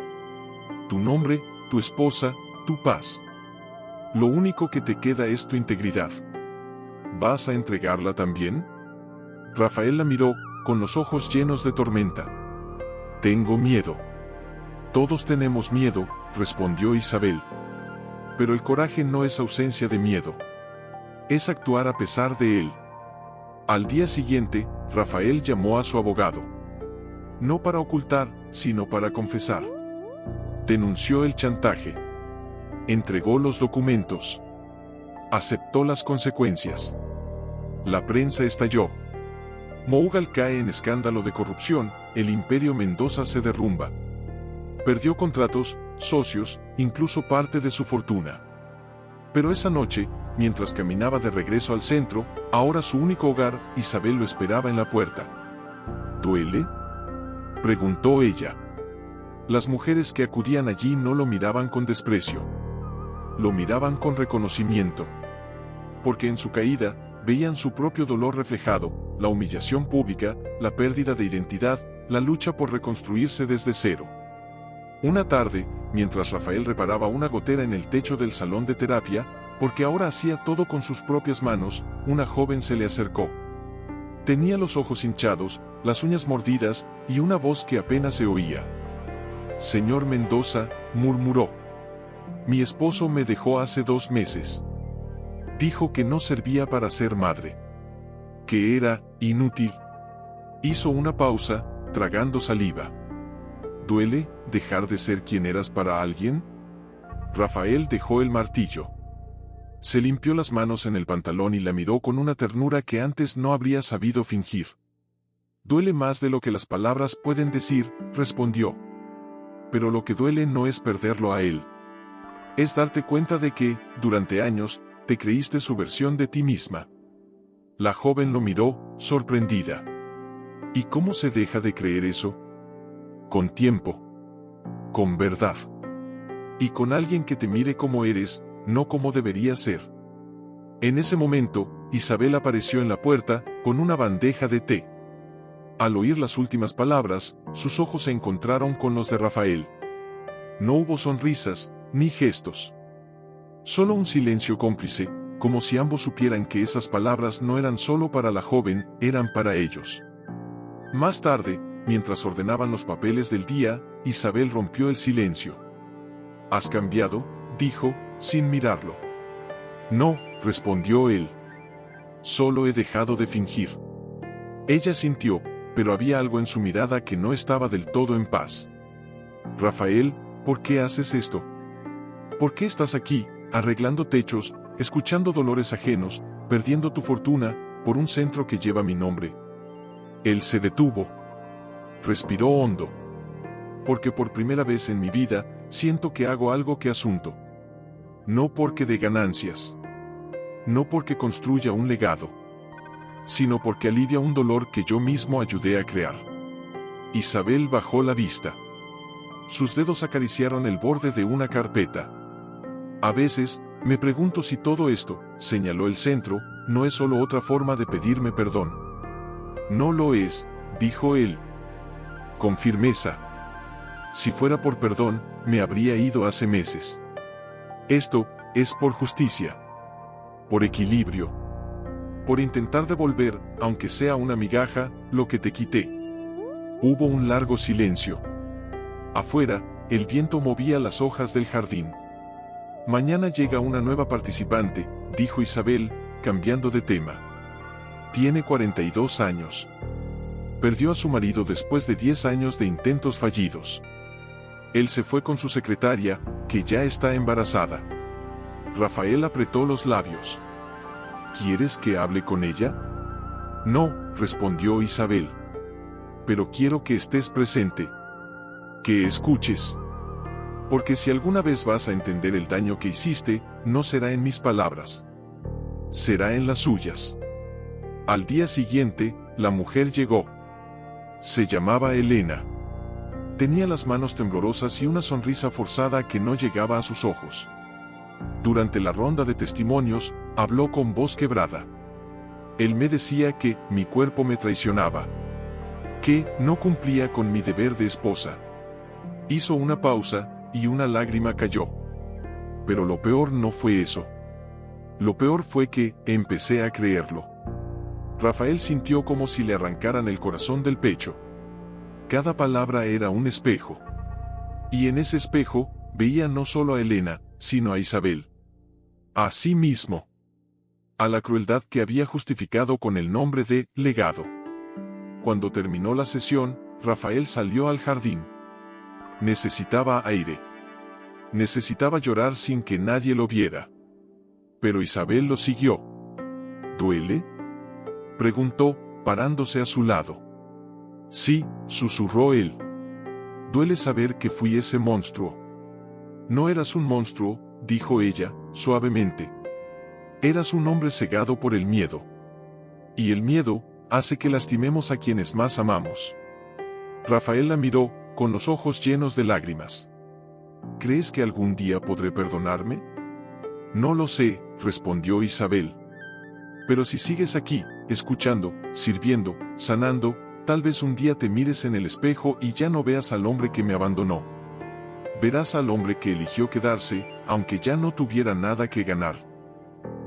«Tu nombre, tu esposa, tu paz. Lo único que te queda es tu integridad. ¿Vas a entregarla también?». Rafael la miró, con los ojos llenos de tormenta. «Tengo miedo». «Todos tenemos miedo», respondió Isabel. «Pero el coraje no es ausencia de miedo. Es actuar a pesar de él». Al día siguiente, Rafael llamó a su abogado. No para ocultar, sino para confesar. Denunció el chantaje. Entregó los documentos. Aceptó las consecuencias. La prensa estalló. Mougal cae en escándalo de corrupción, el Imperio Mendoza se derrumba. Perdió contratos, socios, incluso parte de su fortuna. Pero esa noche, mientras caminaba de regreso al centro, ahora su único hogar, Isabel lo esperaba en la puerta. ¿Duele?, preguntó ella. Las mujeres que acudían allí no lo miraban con desprecio. Lo miraban con reconocimiento. Porque en su caída, veían su propio dolor reflejado, la humillación pública, la pérdida de identidad, la lucha por reconstruirse desde cero. Una tarde, mientras Rafael reparaba una gotera en el techo del salón de terapia, porque ahora hacía todo con sus propias manos, una joven se le acercó. Tenía los ojos hinchados, las uñas mordidas, y una voz que apenas se oía. «Señor Mendoza», murmuró. «Mi esposo me dejó hace 2 meses. Dijo que no servía para ser madre. Que era inútil». Hizo una pausa, tragando saliva. «¿Duele dejar de ser quien eras para alguien?». Rafael dejó el martillo. Se limpió las manos en el pantalón y la miró con una ternura que antes no habría sabido fingir. «Duele más de lo que las palabras pueden decir», respondió. «Pero lo que duele no es perderlo a él. Es darte cuenta de que, durante años, te creíste su versión de ti misma». La joven lo miró, sorprendida. «¿Y cómo se deja de creer eso?». «Con tiempo. Con verdad. Y con alguien que te mire como eres, no como debería ser». En ese momento, Isabel apareció en la puerta, con una bandeja de té. Al oír las últimas palabras, sus ojos se encontraron con los de Rafael. No hubo sonrisas, ni gestos. Solo un silencio cómplice, como si ambos supieran que esas palabras no eran solo para la joven, eran para ellos. Más tarde, mientras ordenaban los papeles del día, Isabel rompió el silencio. «¿Has cambiado?», dijo, sin mirarlo. «No», respondió él. «Solo he dejado de fingir». Ella sintió, pero había algo en su mirada que no estaba del todo en paz. «Rafael, ¿por qué haces esto? ¿Por qué estás aquí, arreglando techos, escuchando dolores ajenos, perdiendo tu fortuna, por un centro que lleva mi nombre?» Él se detuvo. Respiró hondo. «Porque por primera vez en mi vida, siento que hago algo que asunto. No porque dé ganancias. No porque construya un legado. Sino porque alivia un dolor que yo mismo ayudé a crear». Isabel bajó la vista. Sus dedos acariciaron el borde de una carpeta. «A veces, me pregunto si todo esto», señaló el centro, «no es solo otra forma de pedirme perdón». «No lo es», dijo él. Con firmeza. «Si fuera por perdón, me habría ido hace meses. Esto es por justicia. Por equilibrio. Por intentar devolver, aunque sea una migaja, lo que te quité». Hubo un largo silencio. Afuera, el viento movía las hojas del jardín. «Mañana llega una nueva participante», dijo Isabel, cambiando de tema. «Tiene 42 años. Perdió a su marido después de 10 años de intentos fallidos. Él se fue con su secretaria, que ya está embarazada». Rafael apretó los labios. «¿Quieres que hable con ella?». «No», respondió Isabel. «Pero quiero que estés presente. Que escuches. Porque si alguna vez vas a entender el daño que hiciste, no será en mis palabras. Será en las suyas». Al día siguiente, la mujer llegó. Se llamaba Elena. Tenía las manos temblorosas y una sonrisa forzada que no llegaba a sus ojos. Durante la ronda de testimonios, habló con voz quebrada. Él me decía que mi cuerpo me traicionaba. Que no cumplía con mi deber de esposa. Hizo una pausa, y una lágrima cayó. Pero lo peor no fue eso. Lo peor fue que empecé a creerlo. Rafael sintió como si le arrancaran el corazón del pecho. Cada palabra era un espejo. Y en ese espejo, veía no solo a Elena, sino a Isabel. A sí mismo. A la crueldad que había justificado con el nombre de legado. Cuando terminó la sesión, Rafael salió al jardín. Necesitaba aire. Necesitaba llorar sin que nadie lo viera. Pero Isabel lo siguió. ¿Duele?, preguntó, parándose a su lado. Sí, susurró él. Duele saber que fui ese monstruo. No eras un monstruo, dijo ella, suavemente. Eras un hombre cegado por el miedo. Y el miedo hace que lastimemos a quienes más amamos. Rafael la miró, con los ojos llenos de lágrimas. ¿Crees que algún día podré perdonarme? No lo sé, respondió Isabel. Pero si sigues aquí, escuchando, sirviendo, sanando, tal vez un día te mires en el espejo y ya no veas al hombre que me abandonó. Verás al hombre que eligió quedarse, aunque ya no tuviera nada que ganar.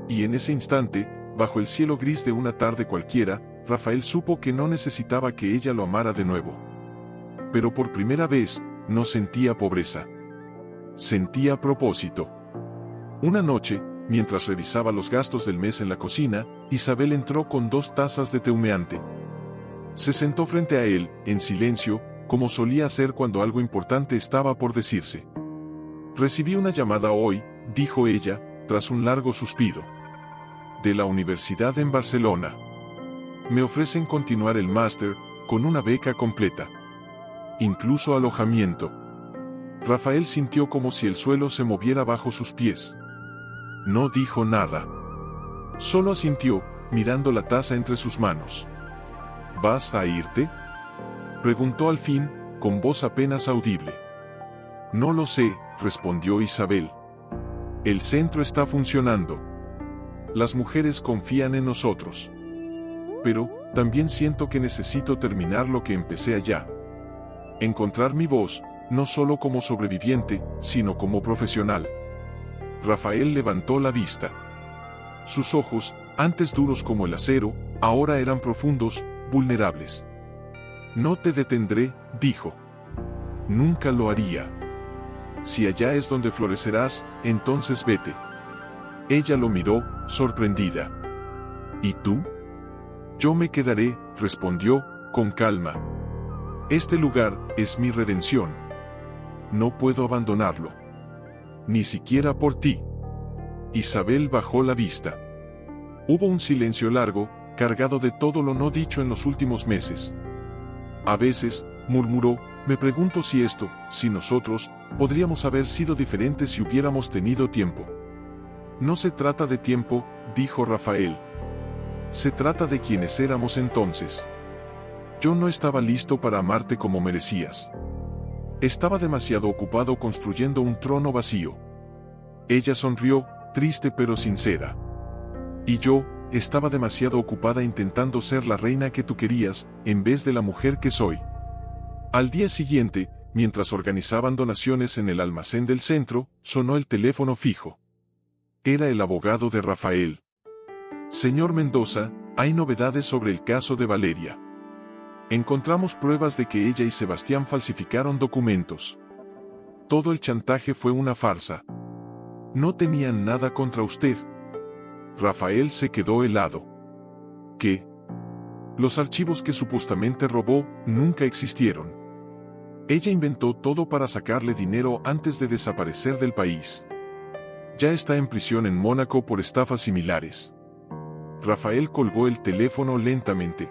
Y en ese instante, bajo el cielo gris de una tarde cualquiera, Rafael supo que no necesitaba que ella lo amara de nuevo. Pero por primera vez, no sentía pobreza. Sentía propósito. Una noche, mientras revisaba los gastos del mes en la cocina, Isabel entró con 2 tazas de té humeante. Se sentó frente a él, en silencio, como solía hacer cuando algo importante estaba por decirse. Recibí una llamada hoy, dijo ella, tras un largo suspiro. De la universidad en Barcelona. Me ofrecen continuar el máster, con una beca completa. Incluso alojamiento. Rafael sintió como si el suelo se moviera bajo sus pies. No dijo nada. Solo asintió, mirando la taza entre sus manos. ¿Vas a irte?, preguntó al fin, con voz apenas audible. No lo sé, respondió Isabel. El centro está funcionando. Las mujeres confían en nosotros. Pero, también siento que necesito terminar lo que empecé allá. Encontrar mi voz, no solo como sobreviviente, sino como profesional. Rafael levantó la vista. Sus ojos, antes duros como el acero, ahora eran profundos, vulnerables. No te detendré, dijo. Nunca lo haría. Si allá es donde florecerás, entonces vete. Ella lo miró, sorprendida. ¿Y tú? Yo me quedaré, respondió, con calma. Este lugar es mi redención. No puedo abandonarlo. Ni siquiera por ti. Isabel bajó la vista. Hubo un silencio largo, cargado de todo lo no dicho en los últimos meses. A veces, murmuró, me pregunto si nosotros, podríamos haber sido diferentes si hubiéramos tenido tiempo. No se trata de tiempo, dijo Rafael. Se trata de quienes éramos entonces. Yo no estaba listo para amarte como merecías. Estaba demasiado ocupado construyendo un trono vacío. Ella sonrió, triste pero sincera. Y yo, estaba demasiado ocupada intentando ser la reina que tú querías, en vez de la mujer que soy. Al día siguiente, mientras organizaban donaciones en el almacén del centro, sonó el teléfono fijo. Era el abogado de Rafael. Señor Mendoza, hay novedades sobre el caso de Valeria. Encontramos pruebas de que ella y Sebastián falsificaron documentos. Todo el chantaje fue una farsa. No tenían nada contra usted. Rafael se quedó helado. ¿Qué? Los archivos que supuestamente robó nunca existieron. Ella inventó todo para sacarle dinero antes de desaparecer del país. Ya está en prisión en Mónaco por estafas similares. Rafael colgó el teléfono lentamente.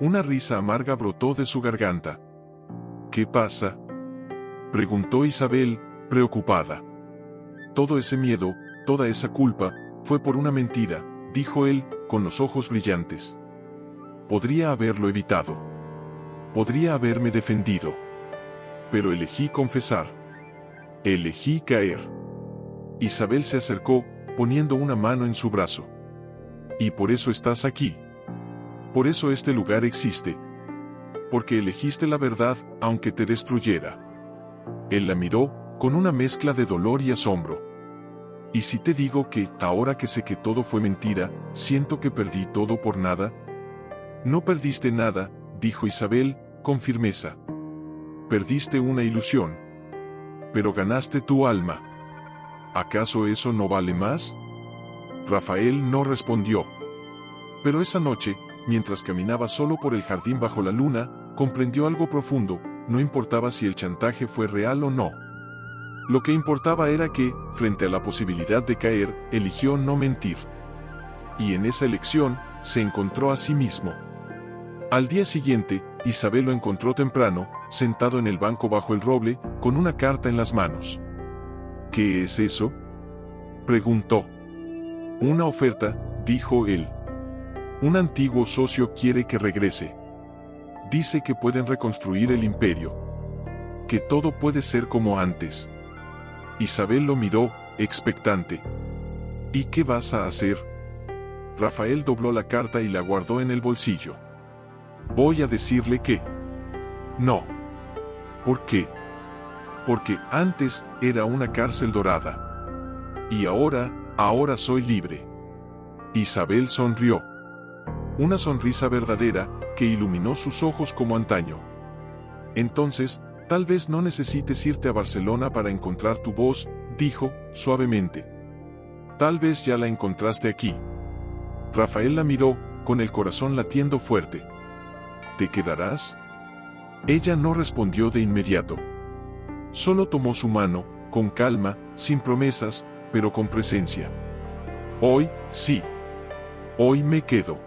Una risa amarga brotó de su garganta. ¿Qué pasa?, preguntó Isabel, preocupada. Todo ese miedo, toda esa culpa, fue por una mentira, dijo él, con los ojos brillantes. Podría haberlo evitado. Podría haberme defendido. Pero elegí confesar. Elegí caer. Isabel se acercó, poniendo una mano en su brazo. Y por eso estás aquí. Por eso este lugar existe. Porque elegiste la verdad, aunque te destruyera. Él la miró, con una mezcla de dolor y asombro. ¿Y si te digo que, ahora que sé que todo fue mentira, siento que perdí todo por nada? No perdiste nada, dijo Isabel, con firmeza. Perdiste una ilusión. Pero ganaste tu alma. ¿Acaso eso no vale más? Rafael no respondió. Pero esa noche, mientras caminaba solo por el jardín bajo la luna, comprendió algo profundo, no importaba si el chantaje fue real o no. Lo que importaba era que, frente a la posibilidad de caer, eligió no mentir. Y en esa elección, se encontró a sí mismo. Al día siguiente, Isabel lo encontró temprano, sentado en el banco bajo el roble, con una carta en las manos. ¿Qué es eso?, preguntó. Una oferta, dijo él. Un antiguo socio quiere que regrese. Dice que pueden reconstruir el imperio. Que todo puede ser como antes. Isabel lo miró, expectante. ¿Y qué vas a hacer? Rafael dobló la carta y la guardó en el bolsillo. Voy a decirle que... No. ¿Por qué? Porque antes era una cárcel dorada. Y ahora soy libre. Isabel sonrió. Una sonrisa verdadera, que iluminó sus ojos como antaño. Entonces, tal vez no necesites irte a Barcelona para encontrar tu voz, dijo, suavemente. Tal vez ya la encontraste aquí. Rafael la miró, con el corazón latiendo fuerte. ¿Te quedarás? Ella no respondió de inmediato. Solo tomó su mano, con calma, sin promesas, pero con presencia. Hoy, sí. Hoy me quedo.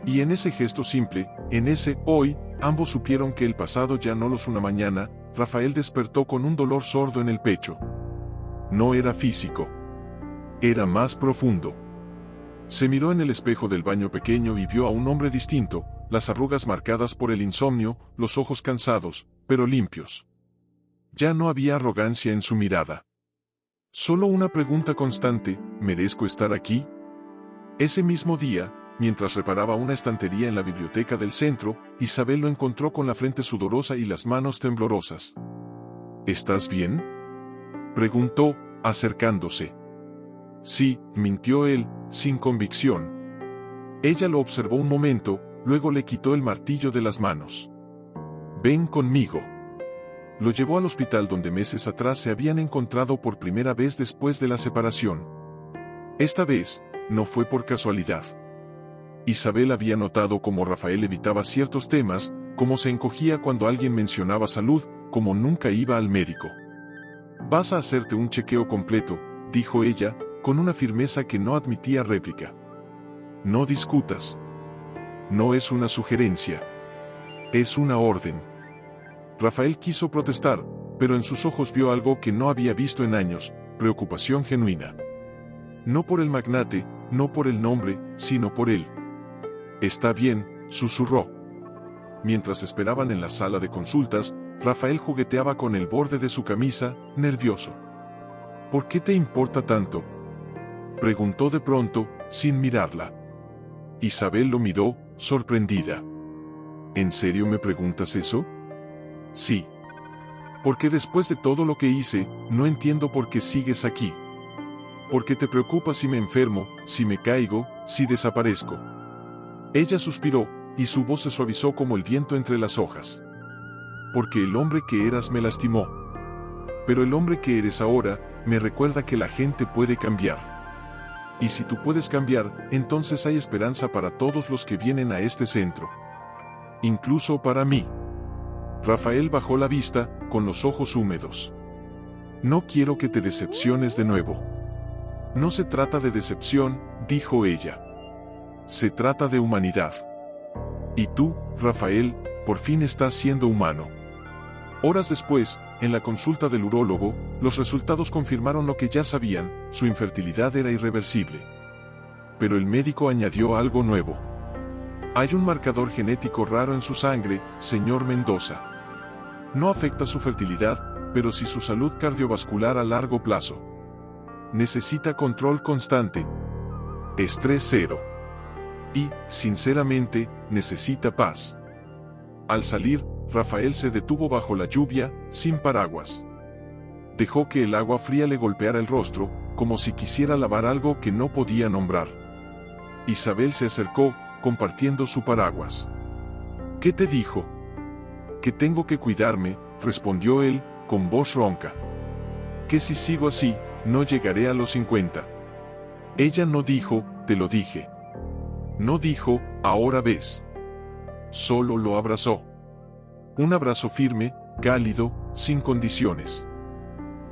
Y en ese gesto simple, en ese hoy, ambos supieron que el pasado ya no los una mañana. Rafael despertó con un dolor sordo en el pecho. No era físico. Era más profundo. Se miró en el espejo del baño pequeño y vio a un hombre distinto, las arrugas marcadas por el insomnio, los ojos cansados, pero limpios. Ya no había arrogancia en su mirada. Solo una pregunta constante, ¿merezco estar aquí? Ese mismo día, mientras reparaba una estantería en la biblioteca del centro, Isabel lo encontró con la frente sudorosa y las manos temblorosas. ¿Estás bien?, preguntó, acercándose. Sí, mintió él, sin convicción. Ella lo observó un momento, luego le quitó el martillo de las manos. Ven conmigo. Lo llevó al hospital donde meses atrás se habían encontrado por primera vez después de la separación. Esta vez, no fue por casualidad. Isabel había notado cómo Rafael evitaba ciertos temas, cómo se encogía cuando alguien mencionaba salud, cómo nunca iba al médico. Vas a hacerte un chequeo completo, dijo ella, con una firmeza que no admitía réplica. No discutas. No es una sugerencia. Es una orden. Rafael quiso protestar, pero en sus ojos vio algo que no había visto en años, preocupación genuina. No por el magnate, no por el nombre, sino por él. Está bien, susurró. Mientras esperaban en la sala de consultas, Rafael jugueteaba con el borde de su camisa, nervioso. ¿Por qué te importa tanto?, preguntó de pronto, sin mirarla. Isabel lo miró, sorprendida. ¿En serio me preguntas eso? Sí. Porque después de todo lo que hice, no entiendo por qué sigues aquí. Porque te preocupa si me enfermo, si me caigo, si desaparezco. Ella suspiró, y su voz se suavizó como el viento entre las hojas. Porque el hombre que eras me lastimó. Pero el hombre que eres ahora, me recuerda que la gente puede cambiar. Y si tú puedes cambiar, entonces hay esperanza para todos los que vienen a este centro. Incluso para mí. Rafael bajó la vista, con los ojos húmedos. No quiero que te decepciones de nuevo. No se trata de decepción, dijo ella. Se trata de humanidad. Y tú, Rafael, por fin estás siendo humano. Horas después, en la consulta del urólogo, los resultados confirmaron lo que ya sabían: su infertilidad era irreversible. Pero el médico añadió algo nuevo. Hay un marcador genético raro en su sangre, señor Mendoza. No afecta su fertilidad, pero sí su salud cardiovascular a largo plazo. Necesita control constante. Estrés cero. Y, sinceramente, necesita paz. Al salir, Rafael se detuvo bajo la lluvia, sin paraguas. Dejó que el agua fría le golpeara el rostro, como si quisiera lavar algo que no podía nombrar. Isabel se acercó, compartiendo su paraguas. ¿Qué te dijo? Que tengo que cuidarme, respondió él, con voz ronca. Que si sigo así, no llegaré a los 50. Ella no dijo, te lo dije. No dijo, ahora ves. Solo lo abrazó. Un abrazo firme, cálido, sin condiciones.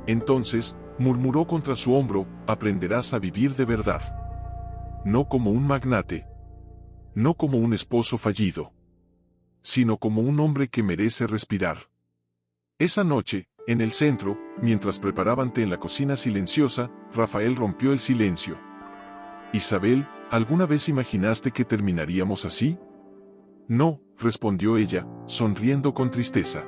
Entonces, murmuró contra su hombro, aprenderás a vivir de verdad. No como un magnate. No como un esposo fallido. Sino como un hombre que merece respirar. Esa noche, en el centro, mientras preparaban té en la cocina silenciosa, Rafael rompió el silencio. Isabel, ¿alguna vez imaginaste que terminaríamos así? No, respondió ella, sonriendo con tristeza.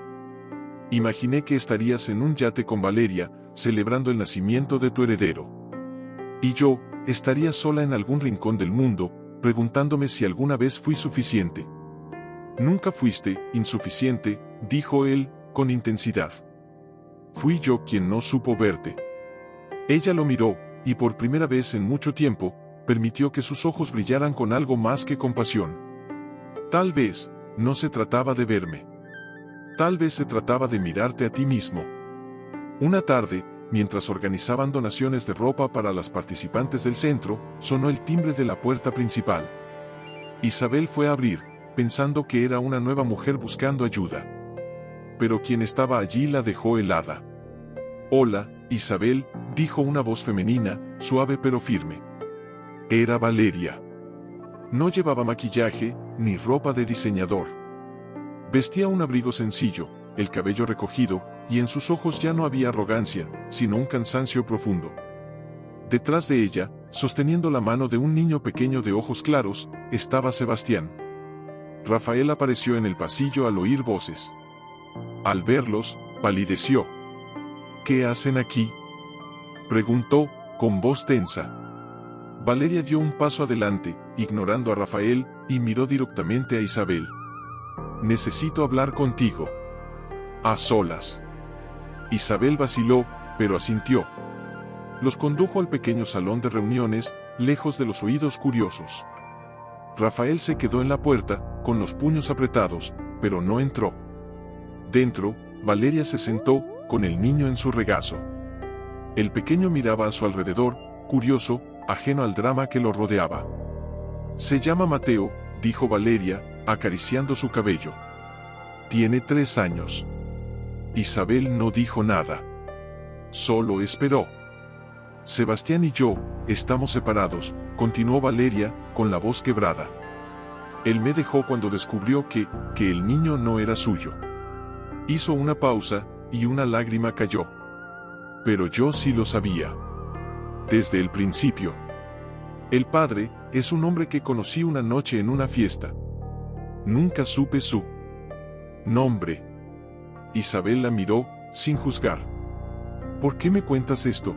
Imaginé que estarías en un yate con Valeria, celebrando el nacimiento de tu heredero. Y yo, estaría sola en algún rincón del mundo, preguntándome si alguna vez fui suficiente. Nunca fuiste insuficiente, dijo él, con intensidad. Fui yo quien no supo verte. Ella lo miró, y por primera vez en mucho tiempo, permitió que sus ojos brillaran con algo más que compasión. Tal vez, no se trataba de verme. Tal vez se trataba de mirarte a ti mismo. Una tarde, mientras organizaban donaciones de ropa para las participantes del centro, sonó el timbre de la puerta principal. Isabel fue a abrir, pensando que era una nueva mujer buscando ayuda. Pero quien estaba allí la dejó helada. Hola, Isabel, dijo una voz femenina, suave pero firme. Era Valeria. No llevaba maquillaje, ni ropa de diseñador. Vestía un abrigo sencillo, el cabello recogido, y en sus ojos ya no había arrogancia, sino un cansancio profundo. Detrás de ella, sosteniendo la mano de un niño pequeño de ojos claros, estaba Sebastián. Rafael apareció en el pasillo al oír voces. Al verlos, palideció. ¿Qué hacen aquí?, preguntó, con voz tensa. Valeria dio un paso adelante, ignorando a Rafael, y miró directamente a Isabel. Necesito hablar contigo. A solas. Isabel vaciló, pero asintió. Los condujo al pequeño salón de reuniones, lejos de los oídos curiosos. Rafael se quedó en la puerta, con los puños apretados, pero no entró. Dentro, Valeria se sentó, con el niño en su regazo. El pequeño miraba a su alrededor, curioso, ajeno al drama que lo rodeaba. Se llama Mateo, dijo Valeria, acariciando su cabello. Tiene 3 años. Isabel no dijo nada. Solo esperó. Sebastián y yo, estamos separados, continuó Valeria, con la voz quebrada. Él me dejó cuando descubrió que el niño no era suyo. Hizo una pausa, y una lágrima cayó. Pero yo sí lo sabía. Desde el principio. El padre, es un hombre que conocí una noche en una fiesta. Nunca supe su nombre. Isabel la miró, sin juzgar. ¿Por qué me cuentas esto?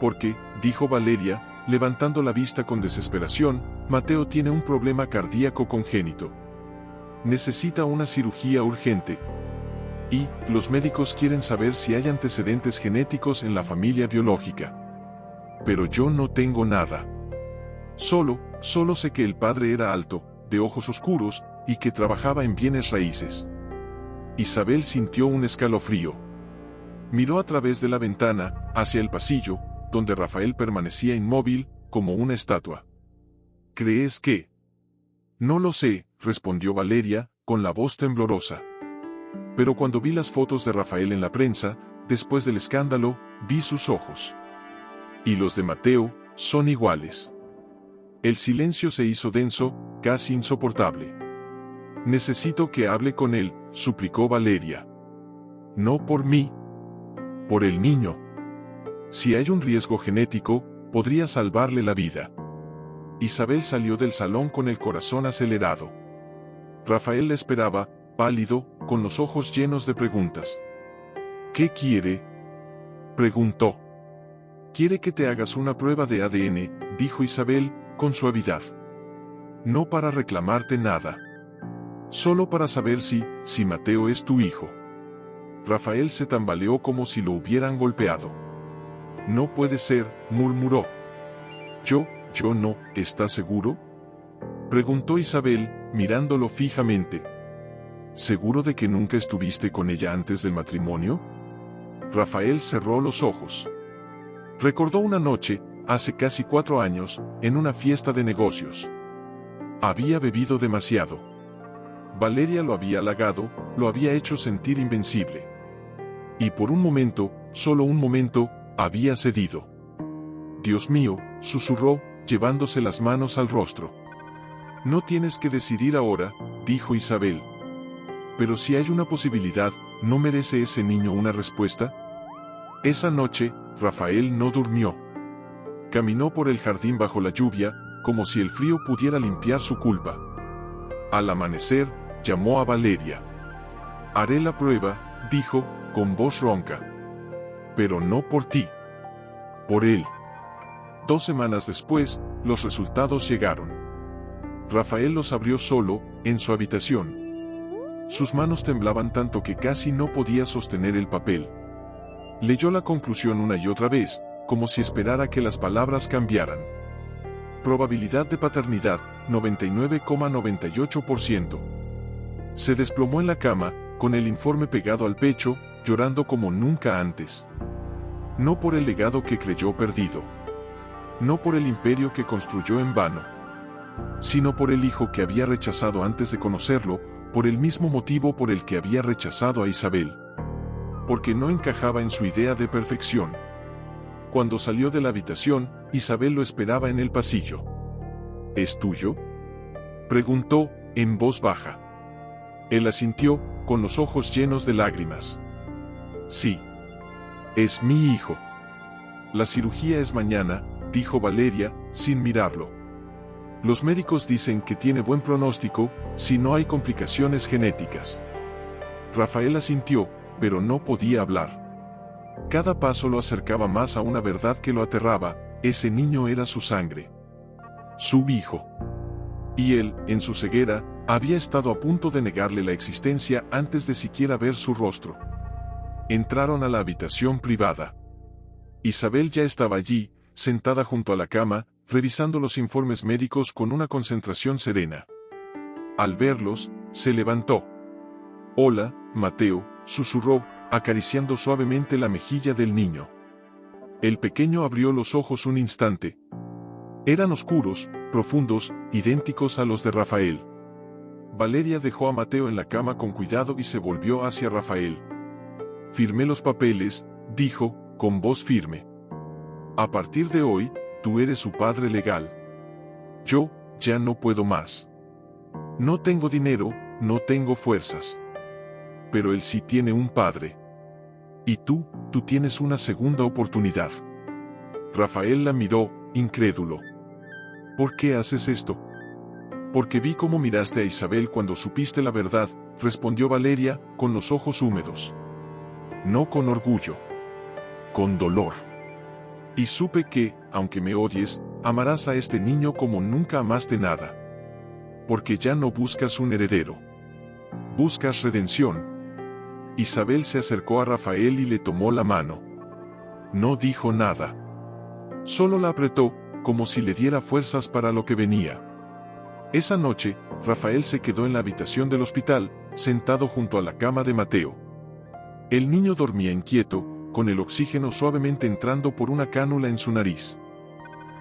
Porque, dijo Valeria, levantando la vista con desesperación, Mateo tiene un problema cardíaco congénito. Necesita una cirugía urgente. Y, los médicos quieren saber si hay antecedentes genéticos en la familia biológica. Pero yo no tengo nada. Solo sé que el padre era alto, de ojos oscuros, y que trabajaba en bienes raíces. Isabel sintió un escalofrío. Miró a través de la ventana, hacia el pasillo, donde Rafael permanecía inmóvil, como una estatua. ¿Crees que? No lo sé, respondió Valeria, con la voz temblorosa. Pero cuando vi las fotos de Rafael en la prensa, después del escándalo, vi sus ojos. Y los de Mateo, son iguales. El silencio se hizo denso, casi insoportable. Necesito que hable con él, suplicó Valeria. No por mí. Por el niño. Si hay un riesgo genético, podría salvarle la vida. Isabel salió del salón con el corazón acelerado. Rafael la esperaba, pálido, con los ojos llenos de preguntas. ¿Qué quiere?, preguntó. Quiere que te hagas una prueba de ADN, dijo Isabel, con suavidad. No para reclamarte nada. Solo para saber si Mateo es tu hijo. Rafael se tambaleó como si lo hubieran golpeado. No puede ser, murmuró. Yo no, ¿estás seguro?, preguntó Isabel, mirándolo fijamente. ¿Seguro de que nunca estuviste con ella antes del matrimonio? Rafael cerró los ojos. Recordó una noche, hace casi 4 años, en una fiesta de negocios. Había bebido demasiado. Valeria lo había halagado, lo había hecho sentir invencible. Y por un momento, solo un momento, había cedido. Dios mío, susurró, llevándose las manos al rostro. No tienes que decidir ahora, dijo Isabel. Pero si hay una posibilidad, ¿no merece ese niño una respuesta? Esa noche, Rafael no durmió. Caminó por el jardín bajo la lluvia, como si el frío pudiera limpiar su culpa. Al amanecer, llamó a Valeria. Haré la prueba, dijo, con voz ronca. Pero no por ti. Por él. 2 semanas después, los resultados llegaron. Rafael los abrió solo, en su habitación. Sus manos temblaban tanto que casi no podía sostener el papel. Leyó la conclusión una y otra vez, como si esperara que las palabras cambiaran. Probabilidad de paternidad, 99,98%. Se desplomó en la cama, con el informe pegado al pecho, llorando como nunca antes. No por el legado que creyó perdido. No por el imperio que construyó en vano. Sino por el hijo que había rechazado antes de conocerlo, por el mismo motivo por el que había rechazado a Isabel. Porque no encajaba en su idea de perfección. Cuando salió de la habitación, Isabel lo esperaba en el pasillo. ¿Es tuyo?, preguntó, en voz baja. Él asintió, con los ojos llenos de lágrimas. Sí. Es mi hijo. La cirugía es mañana, dijo Valeria, sin mirarlo. Los médicos dicen que tiene buen pronóstico, si no hay complicaciones genéticas. Rafael asintió, pero no podía hablar. Cada paso lo acercaba más a una verdad que lo aterraba: ese niño era su sangre. Su hijo. Y él, en su ceguera, había estado a punto de negarle la existencia antes de siquiera ver su rostro. Entraron a la habitación privada. Isabel ya estaba allí, sentada junto a la cama, revisando los informes médicos con una concentración serena. Al verlos, se levantó. «Hola, Mateo», susurró, acariciando suavemente la mejilla del niño. El pequeño abrió los ojos un instante. Eran oscuros, profundos, idénticos a los de Rafael. Valeria dejó a Mateo en la cama con cuidado y se volvió hacia Rafael. «Firmé los papeles», dijo, con voz firme. «A partir de hoy, tú eres su padre legal. Yo, ya no puedo más. No tengo dinero, no tengo fuerzas. Pero él sí tiene un padre. Y tú tienes una segunda oportunidad». Rafael la miró, incrédulo. «¿Por qué haces esto?». «Porque vi cómo miraste a Isabel cuando supiste la verdad», respondió Valeria, con los ojos húmedos. «No con orgullo. Con dolor. Y supe que, aunque me odies, amarás a este niño como nunca amaste nada. Porque ya no buscas un heredero. Buscas redención». Isabel se acercó a Rafael y le tomó la mano. No dijo nada. Solo la apretó, como si le diera fuerzas para lo que venía. Esa noche, Rafael se quedó en la habitación del hospital, sentado junto a la cama de Mateo. El niño dormía inquieto, con el oxígeno suavemente entrando por una cánula en su nariz.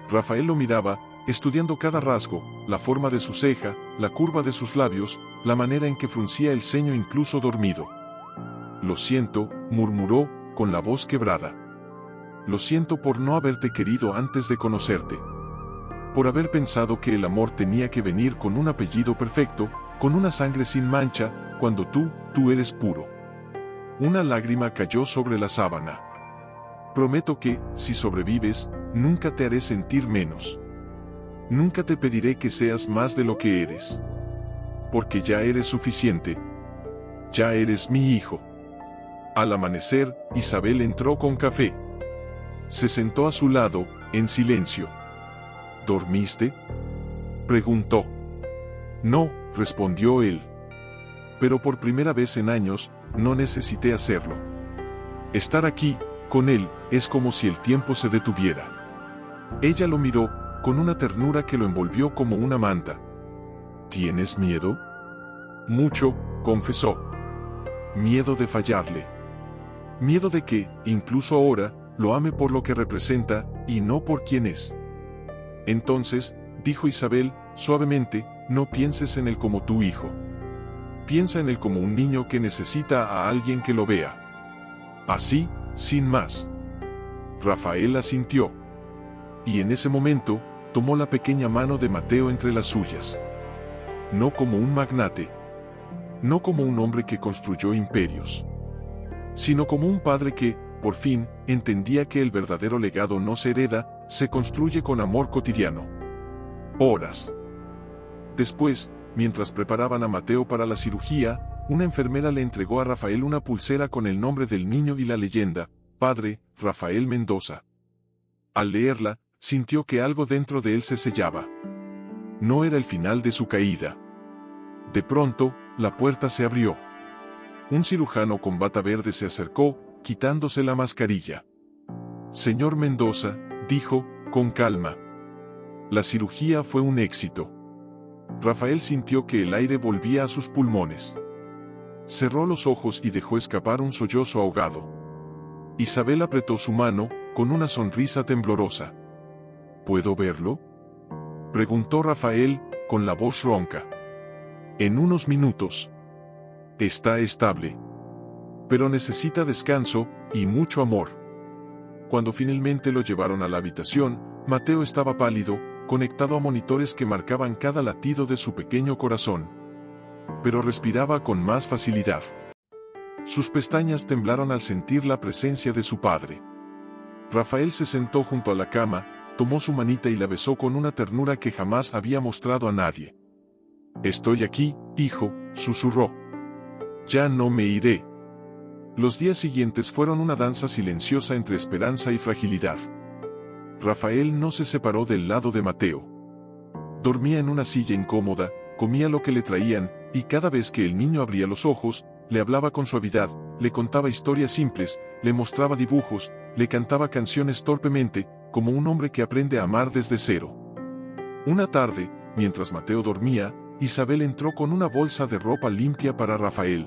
Rafael lo miraba, estudiando cada rasgo, la forma de su ceja, la curva de sus labios, la manera en que fruncía el ceño incluso dormido. «Lo siento», murmuró, con la voz quebrada. «Lo siento por no haberte querido antes de conocerte. Por haber pensado que el amor tenía que venir con un apellido perfecto, con una sangre sin mancha, cuando tú eres puro». Una lágrima cayó sobre la sábana. «Prometo que, si sobrevives, nunca te haré sentir menos. Nunca te pediré que seas más de lo que eres. Porque ya eres suficiente. Ya eres mi hijo». Al amanecer, Isabel entró con café. Se sentó a su lado, en silencio. «¿Dormiste?», preguntó. «No», respondió él. «Pero por primera vez en años, no necesité hacerlo. Estar aquí, con él, es como si el tiempo se detuviera». Ella lo miró, con una ternura que lo envolvió como una manta. «¿Tienes miedo?». «Mucho», confesó. «Miedo de fallarle. Miedo de que, incluso ahora, lo ame por lo que representa, y no por quien es». «Entonces», dijo Isabel, suavemente, «no pienses en él como tu hijo. Piensa en él como un niño que necesita a alguien que lo vea. Así, sin más. Rafael asintió. Y en ese momento, tomó la pequeña mano de Mateo entre las suyas. No como un magnate. No como un hombre que construyó imperios. Sino como un padre que, por fin, entendía que el verdadero legado no se hereda, se construye con amor cotidiano. Horas después, mientras preparaban a Mateo para la cirugía, una enfermera le entregó a Rafael una pulsera con el nombre del niño y la leyenda, Padre, Rafael Mendoza. Al leerla, sintió que algo dentro de él se sellaba. No era el final de su caída. De pronto, la puerta se abrió. Un cirujano con bata verde se acercó, quitándose la mascarilla. Señor Mendoza, dijo, con calma. La cirugía fue un éxito. Rafael sintió que el aire volvía a sus pulmones. Cerró los ojos y dejó escapar un sollozo ahogado. Isabel apretó su mano, con una sonrisa temblorosa. ¿Puedo verlo?, preguntó Rafael, con la voz ronca. En unos minutos. Está estable. Pero necesita descanso, y mucho amor. Cuando finalmente lo llevaron a la habitación, Mateo estaba pálido, conectado a monitores que marcaban cada latido de su pequeño corazón. Pero respiraba con más facilidad. Sus pestañas temblaron al sentir la presencia de su padre. Rafael se sentó junto a la cama, tomó su manita y la besó con una ternura que jamás había mostrado a nadie. Estoy aquí, hijo, susurró. Ya no me iré. Los días siguientes fueron una danza silenciosa entre esperanza y fragilidad. Rafael no se separó del lado de Mateo. Dormía en una silla incómoda, comía lo que le traían, y cada vez que el niño abría los ojos, le hablaba con suavidad, le contaba historias simples, le mostraba dibujos, le cantaba canciones torpemente, como un hombre que aprende a amar desde cero. Una tarde, mientras Mateo dormía, Isabel entró con una bolsa de ropa limpia para Rafael.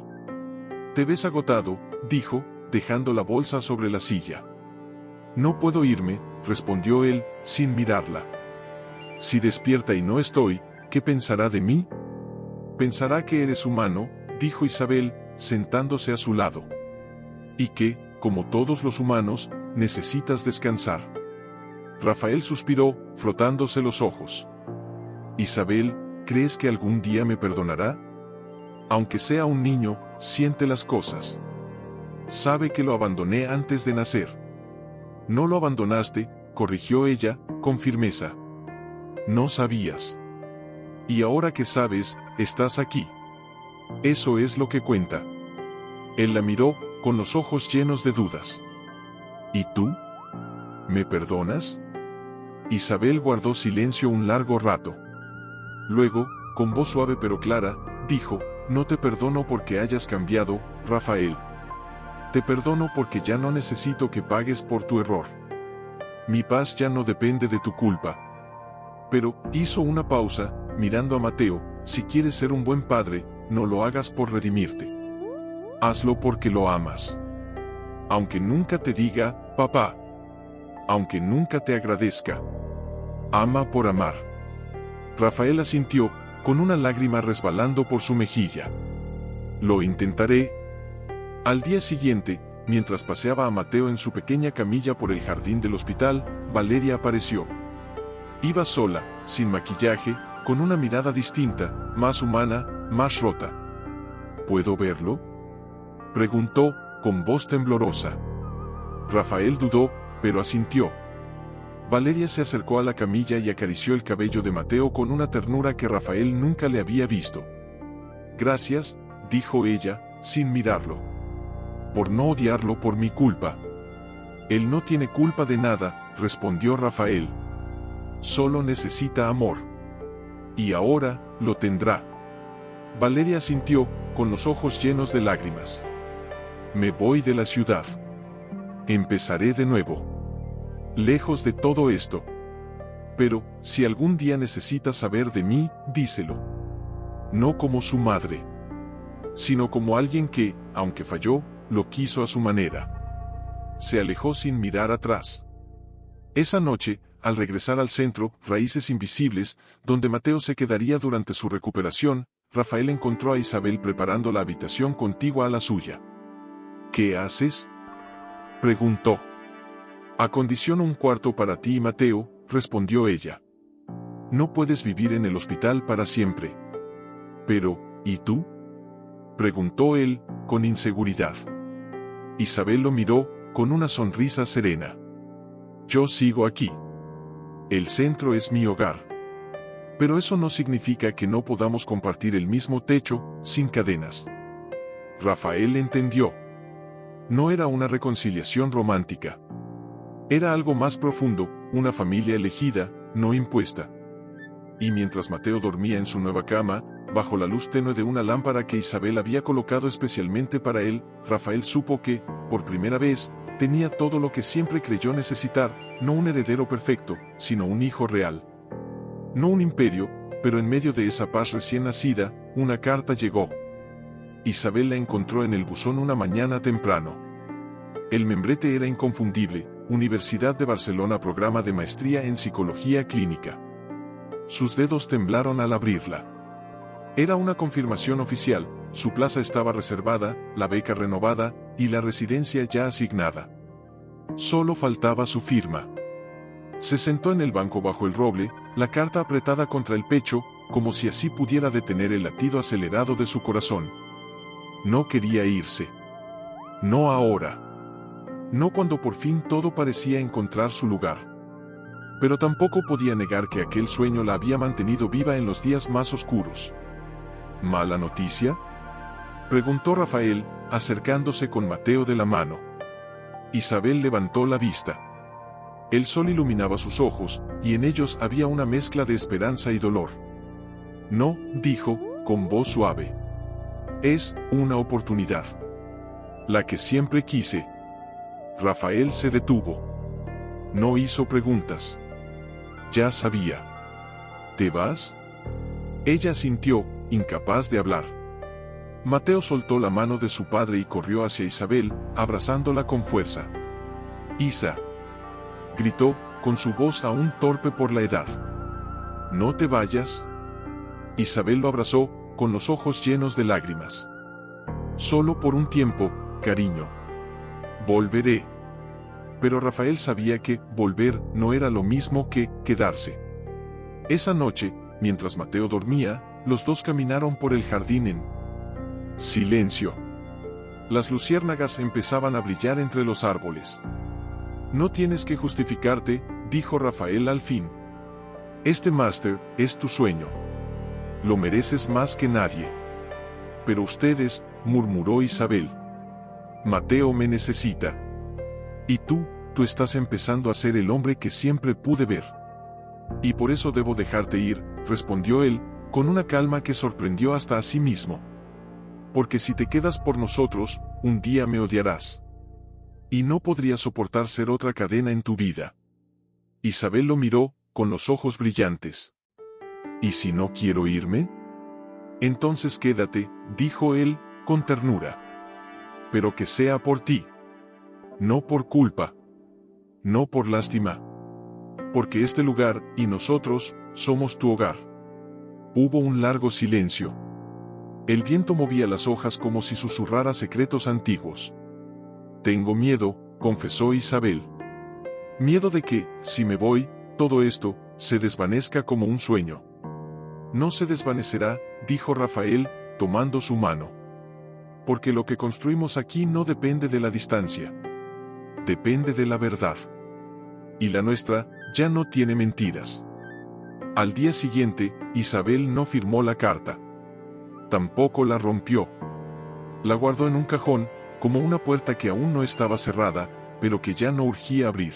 «Te ves agotado», dijo, dejando la bolsa sobre la silla. «No puedo irme», respondió él, sin mirarla. «Si despierta y no estoy, ¿qué pensará de mí?» «Pensará que eres humano», dijo Isabel, sentándose a su lado. «Y que, como todos los humanos, necesitas descansar». Rafael suspiró, frotándose los ojos. «Isabel, ¿crees que algún día me perdonará? Aunque sea un niño, siente las cosas. Sabe que lo abandoné antes de nacer». «No lo abandonaste», corrigió ella, con firmeza. «No sabías. Y ahora que sabes, estás aquí. Eso es lo que cuenta». Él la miró, con los ojos llenos de dudas. «¿Y tú? ¿Me perdonas?» Isabel guardó silencio un largo rato. Luego, con voz suave pero clara, dijo, «No te perdono porque hayas cambiado, Rafael. Te perdono porque ya no necesito que pagues por tu error. Mi paz ya no depende de tu culpa». Pero, hizo una pausa, mirando a Mateo, «Si quieres ser un buen padre, no lo hagas por redimirte. Hazlo porque lo amas. Aunque nunca te diga, papá. Aunque nunca te agradezca. Ama por amar». Rafael asintió, con una lágrima resbalando por su mejilla. «Lo intentaré». Al día siguiente, mientras paseaba a Mateo en su pequeña camilla por el jardín del hospital, Valeria apareció. Iba sola, sin maquillaje, con una mirada distinta, más humana, más rota. «¿Puedo verlo?», preguntó, con voz temblorosa. Rafael dudó, pero asintió. Valeria se acercó a la camilla y acarició el cabello de Mateo con una ternura que Rafael nunca le había visto. «Gracias», dijo ella, sin mirarlo. «Por no odiarlo por mi culpa». «Él no tiene culpa de nada», respondió Rafael. «Solo necesita amor. Y ahora, lo tendrá». Valeria asintió, con los ojos llenos de lágrimas. «Me voy de la ciudad. Empezaré de nuevo. Lejos de todo esto. Pero, si algún día necesita saber de mí, díselo. No como su madre, sino como alguien que, aunque falló, lo quiso a su manera». Se alejó sin mirar atrás. Esa noche, al regresar al centro, Raíces Invisibles, donde Mateo se quedaría durante su recuperación, Rafael encontró a Isabel preparando la habitación contigua a la suya. «¿Qué haces?», preguntó. Acondiciono un cuarto para ti y Mateo, respondió ella. No puedes vivir en el hospital para siempre. Pero, ¿y tú? Preguntó él, con inseguridad. Isabel lo miró, con una sonrisa serena. Yo sigo aquí. El centro es mi hogar. Pero eso no significa que no podamos compartir el mismo techo, sin cadenas. Rafael entendió. No era una reconciliación romántica. Era algo más profundo, una familia elegida, no impuesta. Y mientras Mateo dormía en su nueva cama, bajo la luz tenue de una lámpara que Isabel había colocado especialmente para él, Rafael supo que, por primera vez, tenía todo lo que siempre creyó necesitar, no un heredero perfecto, sino un hijo real. No un imperio, pero en medio de esa paz recién nacida, una carta llegó. Isabel la encontró en el buzón una mañana temprano. El membrete era inconfundible, Universidad de Barcelona, programa de maestría en psicología clínica. Sus dedos temblaron al abrirla. Era una confirmación oficial, su plaza estaba reservada, la beca renovada, y la residencia ya asignada. Solo faltaba su firma. Se sentó en el banco bajo el roble, la carta apretada contra el pecho, como si así pudiera detener el latido acelerado de su corazón. No quería irse. No ahora. No cuando por fin todo parecía encontrar su lugar. Pero tampoco podía negar que aquel sueño la había mantenido viva en los días más oscuros. ¿Mala noticia?, preguntó Rafael, acercándose con Mateo de la mano. Isabel levantó la vista. El sol iluminaba sus ojos, y en ellos había una mezcla de esperanza y dolor. No, dijo, con voz suave. Es una oportunidad. La que siempre quise. Rafael se detuvo. No hizo preguntas. Ya sabía. ¿Te vas? Ella asintió, incapaz de hablar. Mateo soltó la mano de su padre y corrió hacia Isabel, abrazándola con fuerza. Isa, gritó, con su voz aún torpe por la edad. No te vayas. Isabel lo abrazó, con los ojos llenos de lágrimas. Solo por un tiempo, cariño. Volveré. Pero Rafael sabía que volver no era lo mismo que quedarse. Esa noche, mientras Mateo dormía, los dos caminaron por el jardín en silencio. Las luciérnagas empezaban a brillar entre los árboles. No tienes que justificarte, dijo Rafael al fin. Este máster es tu sueño. Lo mereces más que nadie. Pero ustedes, murmuró Isabel. Mateo me necesita. Y tú estás empezando a ser el hombre que siempre pude ver. Y por eso debo dejarte ir, respondió él, con una calma que sorprendió hasta a sí mismo. Porque si te quedas por nosotros, un día me odiarás. Y no podría soportar ser otra cadena en tu vida. Isabel lo miró, con los ojos brillantes. ¿Y si no quiero irme? Entonces quédate, dijo él, con ternura. Pero que sea por ti. No por culpa. No por lástima. Porque este lugar, y nosotros, somos tu hogar. Hubo un largo silencio. El viento movía las hojas como si susurrara secretos antiguos. Tengo miedo, confesó Isabel. Miedo de que, si me voy, todo esto, se desvanezca como un sueño. No se desvanecerá, dijo Rafael, tomando su mano. Porque lo que construimos aquí no depende de la distancia. Depende de la verdad. Y la nuestra, ya no tiene mentiras. Al día siguiente, Isabel no firmó la carta. Tampoco la rompió. La guardó en un cajón, como una puerta que aún no estaba cerrada, pero que ya no urgía abrir.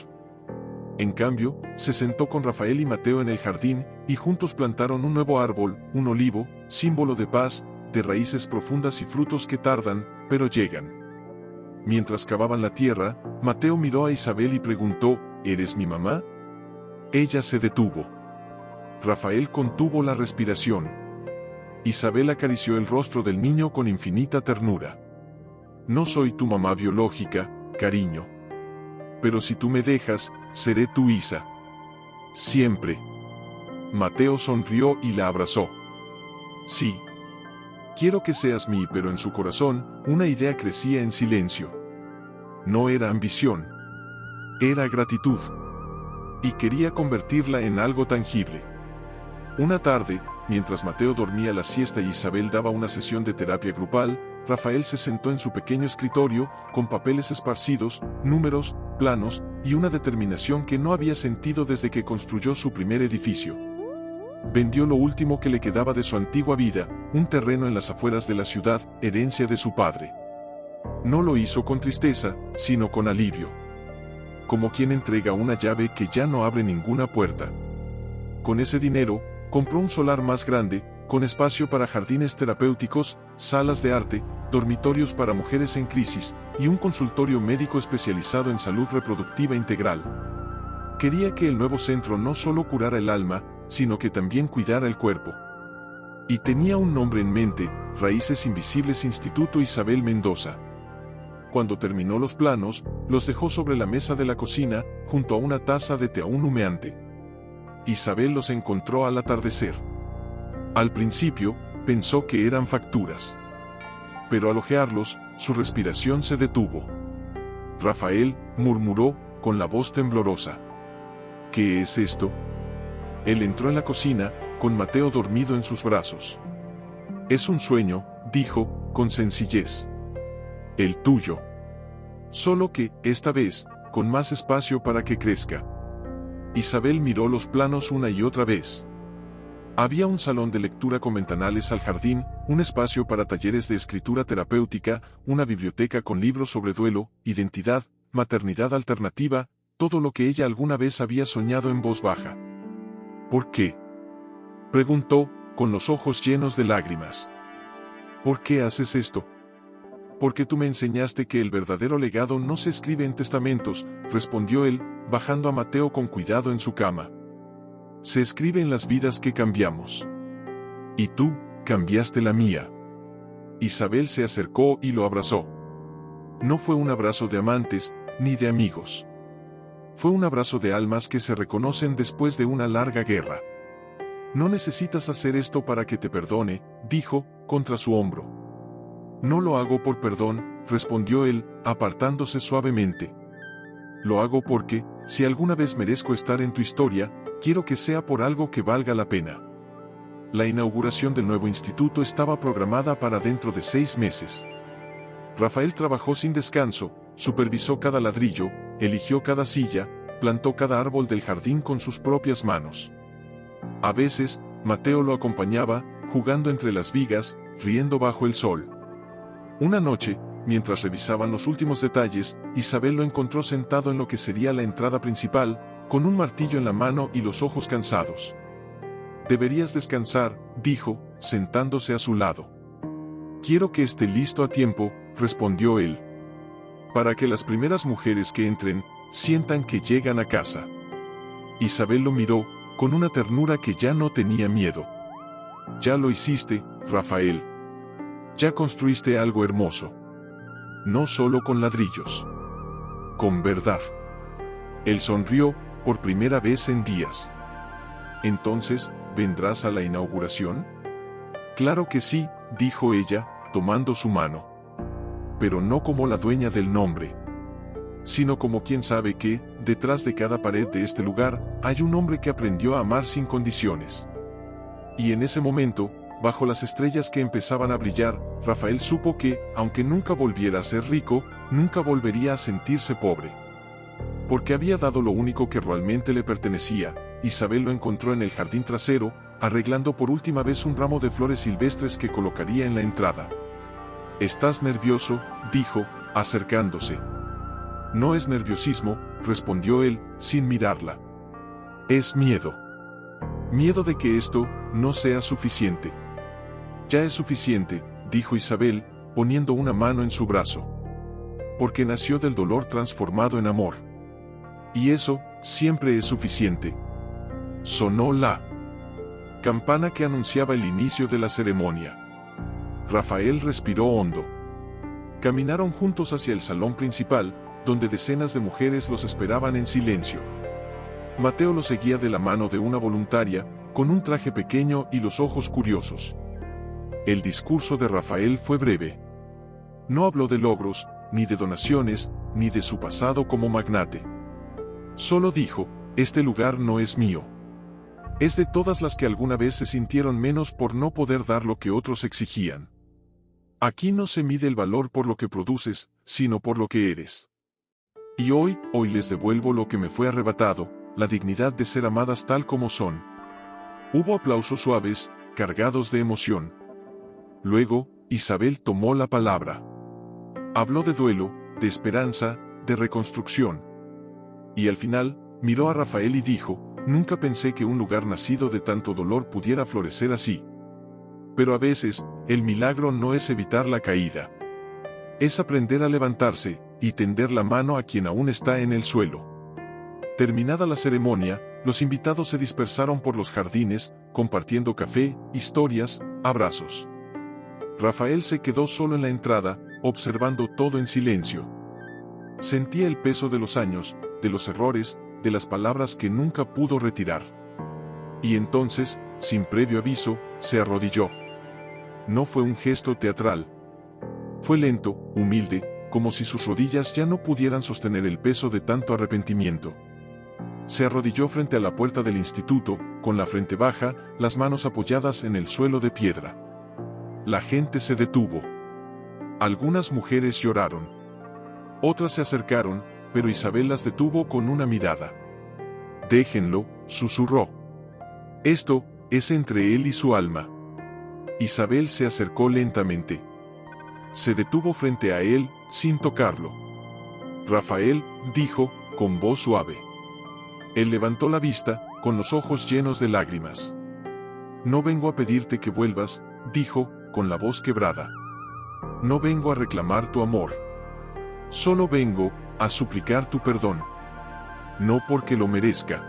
En cambio, se sentó con Rafael y Mateo en el jardín, y juntos plantaron un nuevo árbol, un olivo, símbolo de paz, de raíces profundas y frutos que tardan, pero llegan. Mientras cavaban la tierra, Mateo miró a Isabel y preguntó, ¿eres mi mamá? Ella se detuvo. Rafael contuvo la respiración. Isabel acarició el rostro del niño con infinita ternura. No soy tu mamá biológica, cariño. Pero si tú me dejas, seré tu Isa. Siempre. Mateo sonrió y la abrazó. Sí. Quiero que seas pero en su corazón, una idea crecía en silencio. No era ambición. Era gratitud. Y quería convertirla en algo tangible. Una tarde, mientras Mateo dormía la siesta y Isabel daba una sesión de terapia grupal, Rafael se sentó en su pequeño escritorio, con papeles esparcidos, números, planos, y una determinación que no había sentido desde que construyó su primer edificio. Vendió lo último que le quedaba de su antigua vida, un terreno en las afueras de la ciudad, herencia de su padre. No lo hizo con tristeza, sino con alivio. Como quien entrega una llave que ya no abre ninguna puerta. Con ese dinero, compró un solar más grande, con espacio para jardines terapéuticos, salas de arte, dormitorios para mujeres en crisis, y un consultorio médico especializado en salud reproductiva integral. Quería que el nuevo centro no solo curara el alma, sino que también cuidara el cuerpo. Y tenía un nombre en mente: Raíces Invisibles Instituto Isabel Mendoza. Cuando terminó los planos, los dejó sobre la mesa de la cocina, junto a una taza de té aún humeante. Isabel los encontró al atardecer. Al principio, pensó que eran facturas. Pero al hojearlos, su respiración se detuvo. Rafael, murmuró, con la voz temblorosa. ¿Qué es esto? Él entró en la cocina, con Mateo dormido en sus brazos. Es un sueño, dijo, con sencillez. El tuyo. Solo que, esta vez, con más espacio para que crezca. Isabel miró los planos una y otra vez. Había un salón de lectura con ventanales al jardín, un espacio para talleres de escritura terapéutica, una biblioteca con libros sobre duelo, identidad, maternidad alternativa, todo lo que ella alguna vez había soñado en voz baja. ¿Por qué?, preguntó, con los ojos llenos de lágrimas. ¿Por qué haces esto? Porque tú me enseñaste que el verdadero legado no se escribe en testamentos, respondió él, bajando a Mateo con cuidado en su cama. Se escribe en las vidas que cambiamos. Y tú, cambiaste la mía. Isabel se acercó y lo abrazó. No fue un abrazo de amantes, ni de amigos. Fue un abrazo de almas que se reconocen después de una larga guerra. No necesitas hacer esto para que te perdone, dijo, contra su hombro. No lo hago por perdón, respondió él, apartándose suavemente. Lo hago porque, si alguna vez merezco estar en tu historia, quiero que sea por algo que valga la pena. La inauguración del nuevo instituto estaba programada para dentro de 6 meses. Rafael trabajó sin descanso, supervisó cada ladrillo, eligió cada silla, plantó cada árbol del jardín con sus propias manos. A veces, Mateo lo acompañaba, jugando entre las vigas, riendo bajo el sol. Una noche, mientras revisaban los últimos detalles, Isabel lo encontró sentado en lo que sería la entrada principal, con un martillo en la mano y los ojos cansados. Deberías descansar, dijo, sentándose a su lado. Quiero que esté listo a tiempo, respondió él. Para que las primeras mujeres que entren, sientan que llegan a casa. Isabel lo miró, con una ternura que ya no tenía miedo. Ya lo hiciste, Rafael. Ya construiste algo hermoso. No solo con ladrillos. Con verdad. Él sonrió, por primera vez en días. Entonces, ¿vendrás a la inauguración? Claro que sí, dijo ella, tomando su mano. Pero no como la dueña del nombre, sino como quien sabe que, detrás de cada pared de este lugar, hay un hombre que aprendió a amar sin condiciones. Y en ese momento, bajo las estrellas que empezaban a brillar, Rafael supo que, aunque nunca volviera a ser rico, nunca volvería a sentirse pobre. Porque había dado lo único que realmente le pertenecía. Isabel lo encontró en el jardín trasero, arreglando por última vez un ramo de flores silvestres que colocaría en la entrada. «¿Estás nervioso?», dijo, acercándose. «No es nerviosismo», respondió él, sin mirarla. «Es miedo. Miedo de que esto no sea suficiente». «Ya es suficiente», dijo Isabel, poniendo una mano en su brazo. «Porque nació del dolor transformado en amor. Y eso, siempre es suficiente». Sonó la campana que anunciaba el inicio de la ceremonia. Rafael respiró hondo. Caminaron juntos hacia el salón principal, donde decenas de mujeres los esperaban en silencio. Mateo lo seguía de la mano de una voluntaria, con un traje pequeño y los ojos curiosos. El discurso de Rafael fue breve. No habló de logros, ni de donaciones, ni de su pasado como magnate. Solo dijo, este lugar no es mío. Es de todas las que alguna vez se sintieron menos por no poder dar lo que otros exigían. Aquí no se mide el valor por lo que produces, sino por lo que eres. Y hoy les devuelvo lo que me fue arrebatado, la dignidad de ser amadas tal como son. Hubo aplausos suaves, cargados de emoción. Luego, Isabel tomó la palabra. Habló de duelo, de esperanza, de reconstrucción. Y al final, miró a Rafael y dijo, nunca pensé que un lugar nacido de tanto dolor pudiera florecer así. Pero a veces, el milagro no es evitar la caída. Es aprender a levantarse, y tender la mano a quien aún está en el suelo. Terminada la ceremonia, los invitados se dispersaron por los jardines, compartiendo café, historias, abrazos. Rafael se quedó solo en la entrada, observando todo en silencio. Sentía el peso de los años, de los errores, de las palabras que nunca pudo retirar. Y entonces, sin previo aviso, se arrodilló. No fue un gesto teatral. Fue lento, humilde, como si sus rodillas ya no pudieran sostener el peso de tanto arrepentimiento. Se arrodilló frente a la puerta del instituto, con la frente baja, las manos apoyadas en el suelo de piedra. La gente se detuvo. Algunas mujeres lloraron. Otras se acercaron, pero Isabel las detuvo con una mirada. Déjenlo, susurró. Esto es entre él y su alma. Isabel se acercó lentamente. Se detuvo frente a él, sin tocarlo. Rafael, dijo, con voz suave. Él levantó la vista, con los ojos llenos de lágrimas. No vengo a pedirte que vuelvas, dijo, con la voz quebrada. No vengo a reclamar tu amor. Solo vengo a suplicar tu perdón. No porque lo merezca,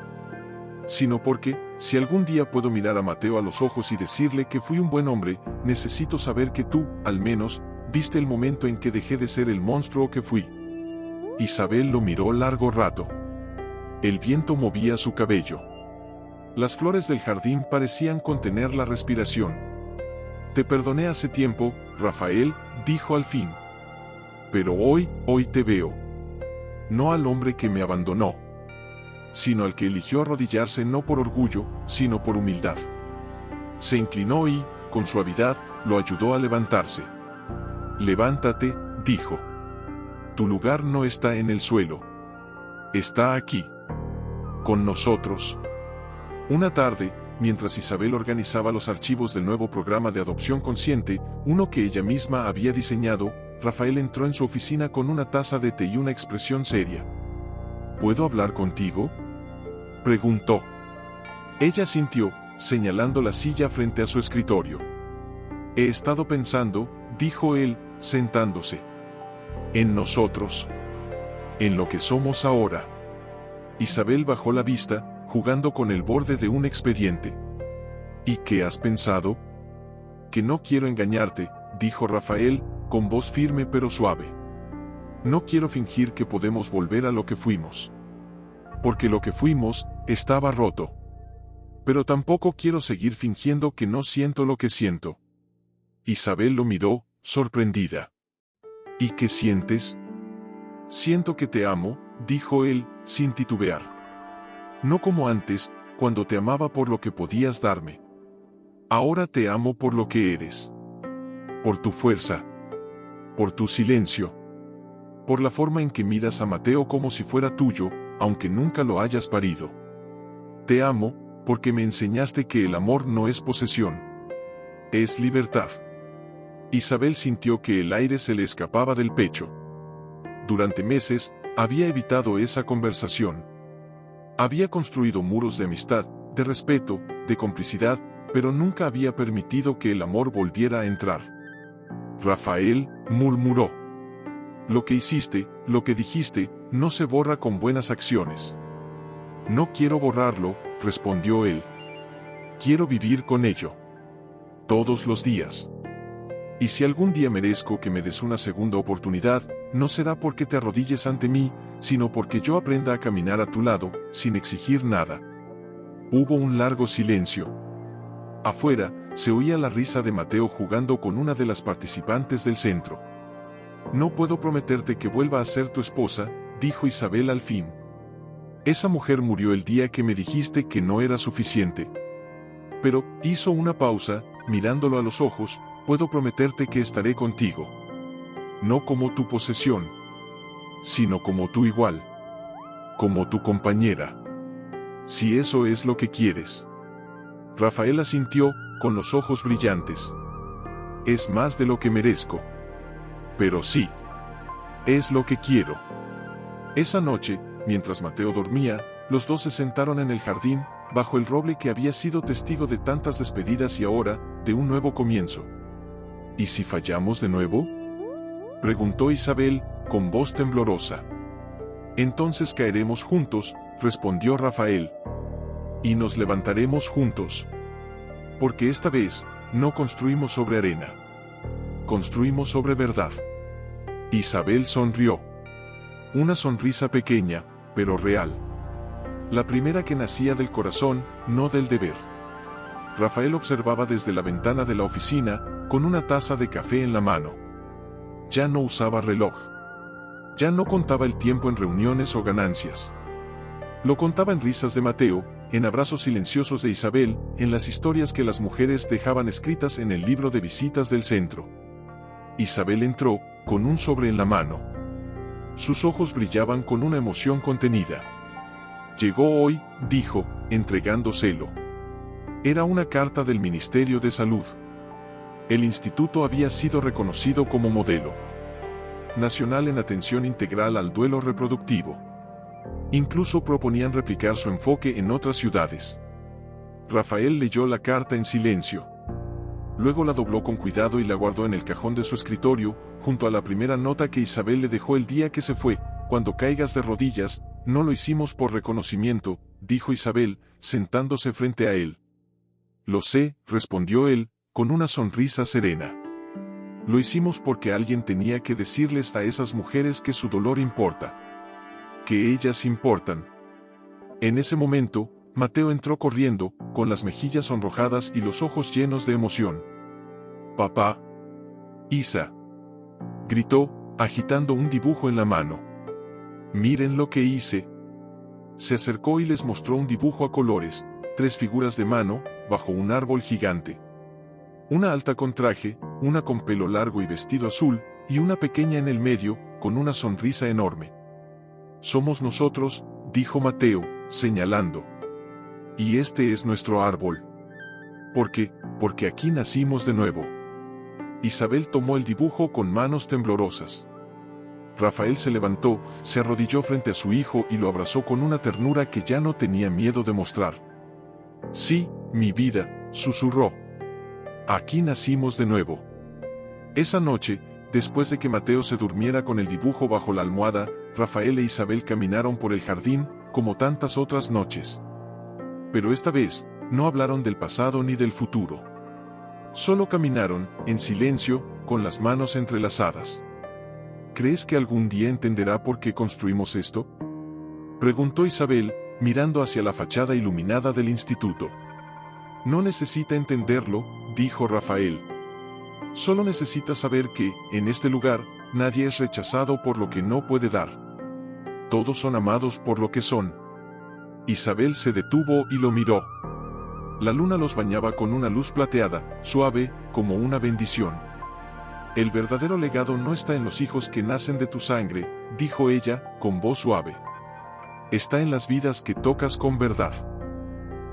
sino porque, si algún día puedo mirar a Mateo a los ojos y decirle que fui un buen hombre, necesito saber que tú, al menos, viste el momento en que dejé de ser el monstruo que fui. Isabel lo miró largo rato. El viento movía su cabello. Las flores del jardín parecían contener la respiración. Te perdoné hace tiempo, Rafael, dijo al fin. Pero hoy te veo. No al hombre que me abandonó, sino al que eligió arrodillarse no por orgullo, sino por humildad. Se inclinó y, con suavidad, lo ayudó a levantarse. Levántate, dijo. Tu lugar no está en el suelo. Está aquí. Con nosotros. Una tarde, mientras Isabel organizaba los archivos del nuevo programa de adopción consciente, uno que ella misma había diseñado, Rafael entró en su oficina con una taza de té y una expresión seria. ¿Puedo hablar contigo?, preguntó. Ella asintió, señalando la silla frente a su escritorio. He estado pensando, dijo él, sentándose. En nosotros. En lo que somos ahora. Isabel bajó la vista, jugando con el borde de un expediente. ¿Y qué has pensado? Que no quiero engañarte, dijo Rafael, con voz firme pero suave. No quiero fingir que podemos volver a lo que fuimos. Porque lo que fuimos, estaba roto. Pero tampoco quiero seguir fingiendo que no siento lo que siento. Isabel lo miró, sorprendida. ¿Y qué sientes? Siento que te amo, dijo él, sin titubear. No como antes, cuando te amaba por lo que podías darme. Ahora te amo por lo que eres. Por tu fuerza. Por tu silencio. Por la forma en que miras a Mateo como si fuera tuyo, aunque nunca lo hayas parido. Te amo, porque me enseñaste que el amor no es posesión. Es libertad. Isabel sintió que el aire se le escapaba del pecho. Durante meses, había evitado esa conversación. Había construido muros de amistad, de respeto, de complicidad, pero nunca había permitido que el amor volviera a entrar. Rafael, murmuró. Lo que hiciste, lo que dijiste, no se borra con buenas acciones. No quiero borrarlo, respondió él. Quiero vivir con ello. Todos los días. Y si algún día merezco que me des una segunda oportunidad, no será porque te arrodilles ante mí, sino porque yo aprenda a caminar a tu lado, sin exigir nada. Hubo un largo silencio. Afuera, se oía la risa de Mateo jugando con una de las participantes del centro. no puedo prometerte que vuelva a ser tu esposa, dijo Isabel al fin. Esa mujer murió el día que me dijiste que no era suficiente. Pero, hizo una pausa, mirándolo a los ojos, puedo prometerte que estaré contigo. No como tu posesión, sino como tu igual. Como tu compañera. Si eso es lo que quieres. Rafael asintió, con los ojos brillantes. Es más de lo que merezco. Pero sí. Es lo que quiero. Esa noche, mientras Mateo dormía, los dos se sentaron en el jardín, bajo el roble que había sido testigo de tantas despedidas y ahora, de un nuevo comienzo. ¿Y si fallamos de nuevo?, preguntó Isabel, con voz temblorosa. Entonces caeremos juntos, respondió Rafael. Y nos levantaremos juntos. Porque esta vez, no construimos sobre arena. Construimos sobre verdad. Isabel sonrió. Una sonrisa pequeña, pero real. La primera que nacía del corazón, no del deber. Rafael observaba desde la ventana de la oficina, con una taza de café en la mano. Ya no usaba reloj. Ya no contaba el tiempo en reuniones o ganancias. Lo contaba en risas de Mateo, en abrazos silenciosos de Isabel, en las historias que las mujeres dejaban escritas en el libro de visitas del centro. Isabel entró, con un sobre en la mano. Sus ojos brillaban con una emoción contenida. Llegó hoy, dijo, entregándoselo. Era una carta del Ministerio de Salud. El instituto había sido reconocido como modelo nacional en atención integral al duelo reproductivo. Incluso proponían replicar su enfoque en otras ciudades. Rafael leyó la carta en silencio. Luego la dobló con cuidado y la guardó en el cajón de su escritorio, junto a la primera nota que Isabel le dejó el día que se fue. Cuando caigas de rodillas, no lo hicimos por reconocimiento, dijo Isabel, sentándose frente a él. Lo sé, respondió él, con una sonrisa serena. Lo hicimos porque alguien tenía que decirles a esas mujeres que su dolor importa. Que ellas importan. En ese momento, Mateo entró corriendo, con las mejillas sonrojadas y los ojos llenos de emoción. «Papá». «Isa», gritó, agitando un dibujo en la mano. «Miren lo que hice». Se acercó y les mostró un dibujo a colores, 3 figuras de mano, bajo un árbol gigante. Una alta con traje, una con pelo largo y vestido azul, y una pequeña en el medio, con una sonrisa enorme. «Somos nosotros», dijo Mateo, señalando. «Y este es nuestro árbol. Porque aquí nacimos de nuevo». Isabel tomó el dibujo con manos temblorosas. Rafael se levantó, se arrodilló frente a su hijo y lo abrazó con una ternura que ya no tenía miedo de mostrar. «Sí, mi vida», susurró. «Aquí nacimos de nuevo». Esa noche, después de que Mateo se durmiera con el dibujo bajo la almohada, Rafael e Isabel caminaron por el jardín, como tantas otras noches. Pero esta vez, no hablaron del pasado ni del futuro. Solo caminaron, en silencio, con las manos entrelazadas. «¿Crees que algún día entenderá por qué construimos esto?», preguntó Isabel, mirando hacia la fachada iluminada del instituto. «No necesita entenderlo», dijo Rafael. «Solo necesita saber que, en este lugar, nadie es rechazado por lo que no puede dar. Todos son amados por lo que son». Isabel se detuvo y lo miró. La luna los bañaba con una luz plateada, suave, como una bendición. «El verdadero legado no está en los hijos que nacen de tu sangre», dijo ella, con voz suave. «Está en las vidas que tocas con verdad.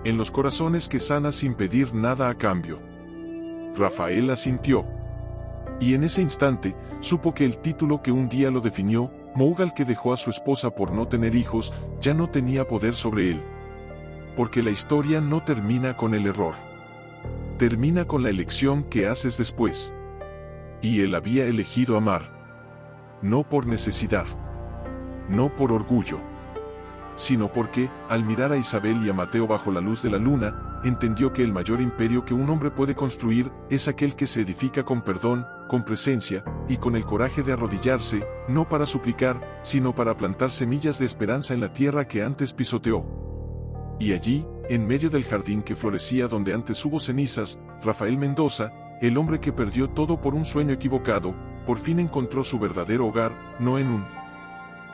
En los corazones que sanas sin pedir nada a cambio». Rafael asintió. Y en ese instante, supo que el título que un día lo definió, Mougal, que dejó a su esposa por no tener hijos, ya no tenía poder sobre él. Porque la historia no termina con el error. Termina con la elección que haces después. Y él había elegido amar. No por necesidad. No por orgullo. Sino porque, al mirar a Isabel y a Mateo bajo la luz de la luna, entendió que el mayor imperio que un hombre puede construir es aquel que se edifica con perdón, con presencia, y con el coraje de arrodillarse, no para suplicar, sino para plantar semillas de esperanza en la tierra que antes pisoteó. Y allí, en medio del jardín que florecía donde antes hubo cenizas, Rafael Mendoza, el hombre que perdió todo por un sueño equivocado, por fin encontró su verdadero hogar, no en un